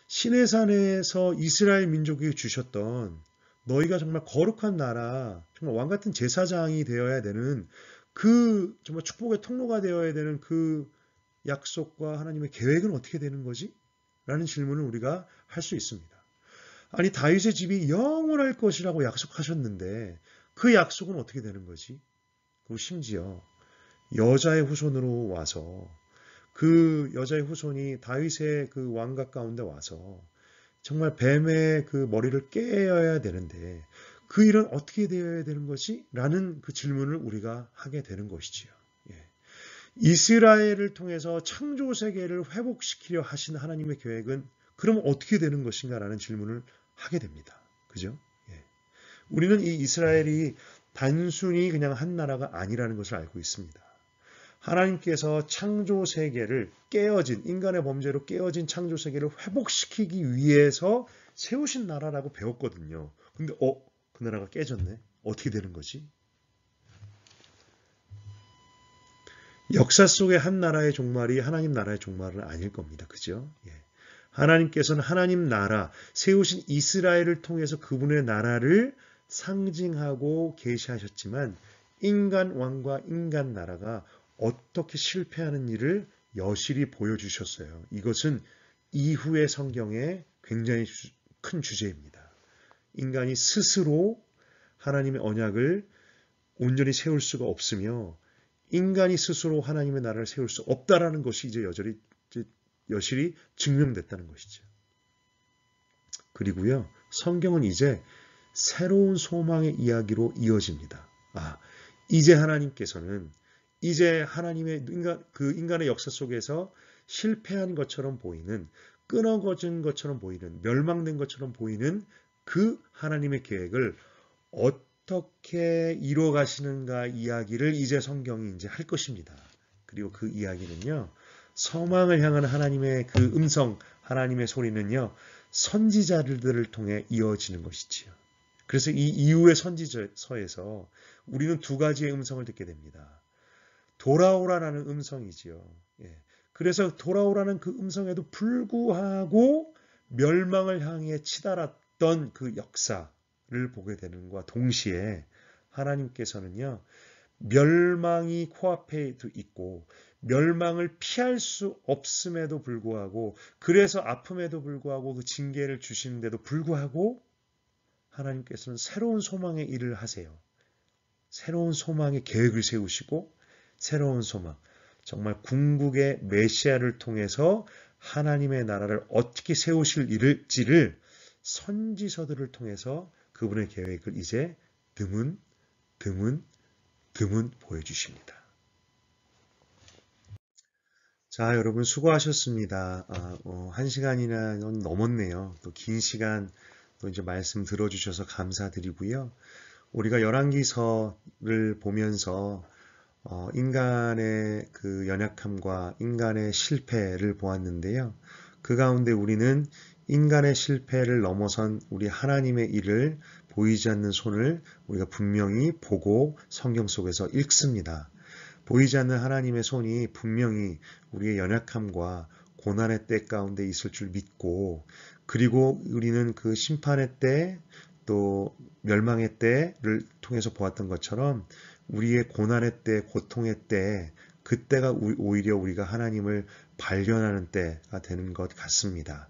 시내산에서 이스라엘 민족에게 주셨던 너희가 정말 거룩한 나라, 정말 왕 같은 제사장이 되어야 되는 그 정말 축복의 통로가 되어야 되는 그 약속과 하나님의 계획은 어떻게 되는 거지? 라는 질문을 우리가 할 수 있습니다. 아니 다윗의 집이 영원할 것이라고 약속하셨는데 그 약속은 어떻게 되는 거지? 그리고 심지어 여자의 후손으로 와서 그 여자의 후손이 다윗의 그 왕각 가운데 와서 정말 뱀의 그 머리를 깨어야 되는데 그 일은 어떻게 되어야 되는 것이? 라는 그 질문을 우리가 하게 되는 것이지요. 예. 이스라엘을 통해서 창조 세계를 회복시키려 하신 하나님의 계획은 그럼 어떻게 되는 것인가? 라는 질문을 하게 됩니다. 그죠? 예. 우리는 이 이스라엘이 단순히 그냥 한 나라가 아니라는 것을 알고 있습니다. 하나님께서 창조 세계를 깨어진, 인간의 범죄로 깨어진 창조 세계를 회복시키기 위해서 세우신 나라라고 배웠거든요. 근데 그 나라가 깨졌네. 어떻게 되는 거지? 역사 속의 한 나라의 종말이 하나님 나라의 종말은 아닐 겁니다. 그죠? 예. 하나님께서는 하나님 나라, 세우신 이스라엘을 통해서 그분의 나라를 상징하고 계시하셨지만 인간 왕과 인간 나라가 어떻게 실패하는 일을 여실히 보여주셨어요. 이것은 이후의 성경의 굉장히 큰 주제입니다. 인간이 스스로 하나님의 언약을 온전히 세울 수가 없으며 인간이 스스로 하나님의 나라를 세울 수 없다라는 것이 이제 여실히 증명됐다는 것이죠. 그리고요, 성경은 이제 새로운 소망의 이야기로 이어집니다. 이제 하나님께서는 이제 하나님의 인간의 역사 속에서 실패한 것처럼 보이는, 끊어진 것처럼 보이는, 멸망된 것처럼 보이는 그 하나님의 계획을 어떻게 이루어가시는가 이야기를 이제 성경이 이제 할 것입니다. 그리고 그 이야기는요, 소망을 향한 하나님의 그 음성, 하나님의 소리는요, 선지자들을 통해 이어지는 것이지요. 그래서 이 이후의 선지서에서 우리는 두 가지의 음성을 듣게 됩니다. 돌아오라라는 음성이지요. 예. 그래서 돌아오라는 그 음성에도 불구하고 멸망을 향해 치달았던 그 역사를 보게 되는 것과 동시에 하나님께서는요, 멸망이 코앞에도 있고 멸망을 피할 수 없음에도 불구하고, 그래서 아픔에도 불구하고 그 징계를 주시는데도 불구하고 하나님께서는 새로운 소망의 일을 하세요. 새로운 소망의 계획을 세우시고 새로운 소망, 정말 궁극의 메시아를 통해서 하나님의 나라를 어떻게 세우실 일을지를 선지서들을 통해서 그분의 계획을 이제 드문 보여주십니다. 자, 여러분 수고하셨습니다. 1시간이나 넘었네요. 또 긴 시간 또 이제 말씀 들어주셔서 감사드리고요. 우리가 열왕기서를 보면서 인간의 그 연약함과 인간의 실패를 보았는데요. 그 가운데 우리는 인간의 실패를 넘어선 우리 하나님의 일을 보이지 않는 손을 우리가 분명히 보고 성경 속에서 읽습니다. 보이지 않는 하나님의 손이 분명히 우리의 연약함과 고난의 때 가운데 있을 줄 믿고, 그리고 우리는 그 심판의 때 또 멸망의 때를 통해서 보았던 것처럼 우리의 고난의 때, 고통의 때, 그때가 오히려 우리가 하나님을 발견하는 때가 되는 것 같습니다.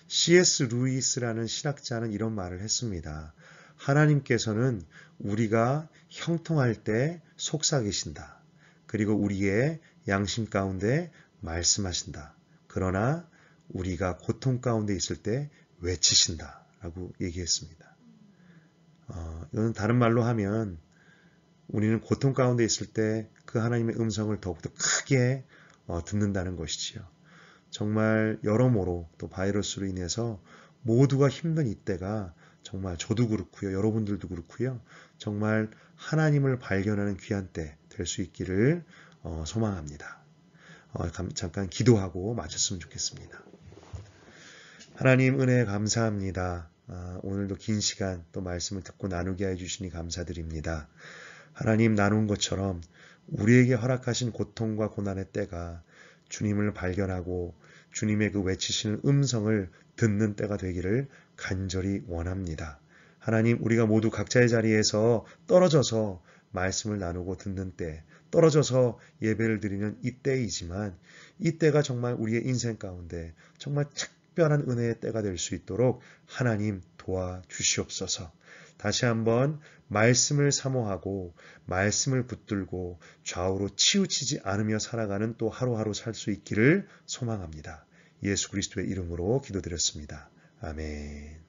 C.S. 루이스라는 신학자는 이런 말을 했습니다. 하나님께서는 우리가 형통할 때 속삭이신다. 그리고 우리의 양심 가운데 말씀하신다. 그러나 우리가 고통 가운데 있을 때 외치신다. 라고 얘기했습니다. 이건 다른 말로 하면 우리는 고통 가운데 있을 때 그 하나님의 음성을 더욱더 크게 듣는다는 것이지요. 정말 여러모로 또 바이러스로 인해서 모두가 힘든 이때가 정말 저도 그렇고요. 여러분들도 그렇고요. 정말 하나님을 발견하는 귀한 때 될 수 있기를 소망합니다. 잠깐 기도하고 마쳤으면 좋겠습니다. 하나님 은혜 감사합니다. 오늘도 긴 시간 또 말씀을 듣고 나누게 해주시니 감사드립니다. 하나님 나눈 것처럼 우리에게 허락하신 고통과 고난의 때가 주님을 발견하고 주님의 그 외치시는 음성을 듣는 때가 되기를 간절히 원합니다. 하나님, 우리가 모두 각자의 자리에서 떨어져서 말씀을 나누고 듣는 때, 떨어져서 예배를 드리는 이때이지만 이때가 정말 우리의 인생 가운데 정말 특별한 은혜의 때가 될 수 있도록 하나님 도와주시옵소서. 다시 한번 말씀을 사모하고 말씀을 붙들고 좌우로 치우치지 않으며 살아가는 또 하루하루 살 수 있기를 소망합니다. 예수 그리스도의 이름으로 기도드렸습니다. 아멘.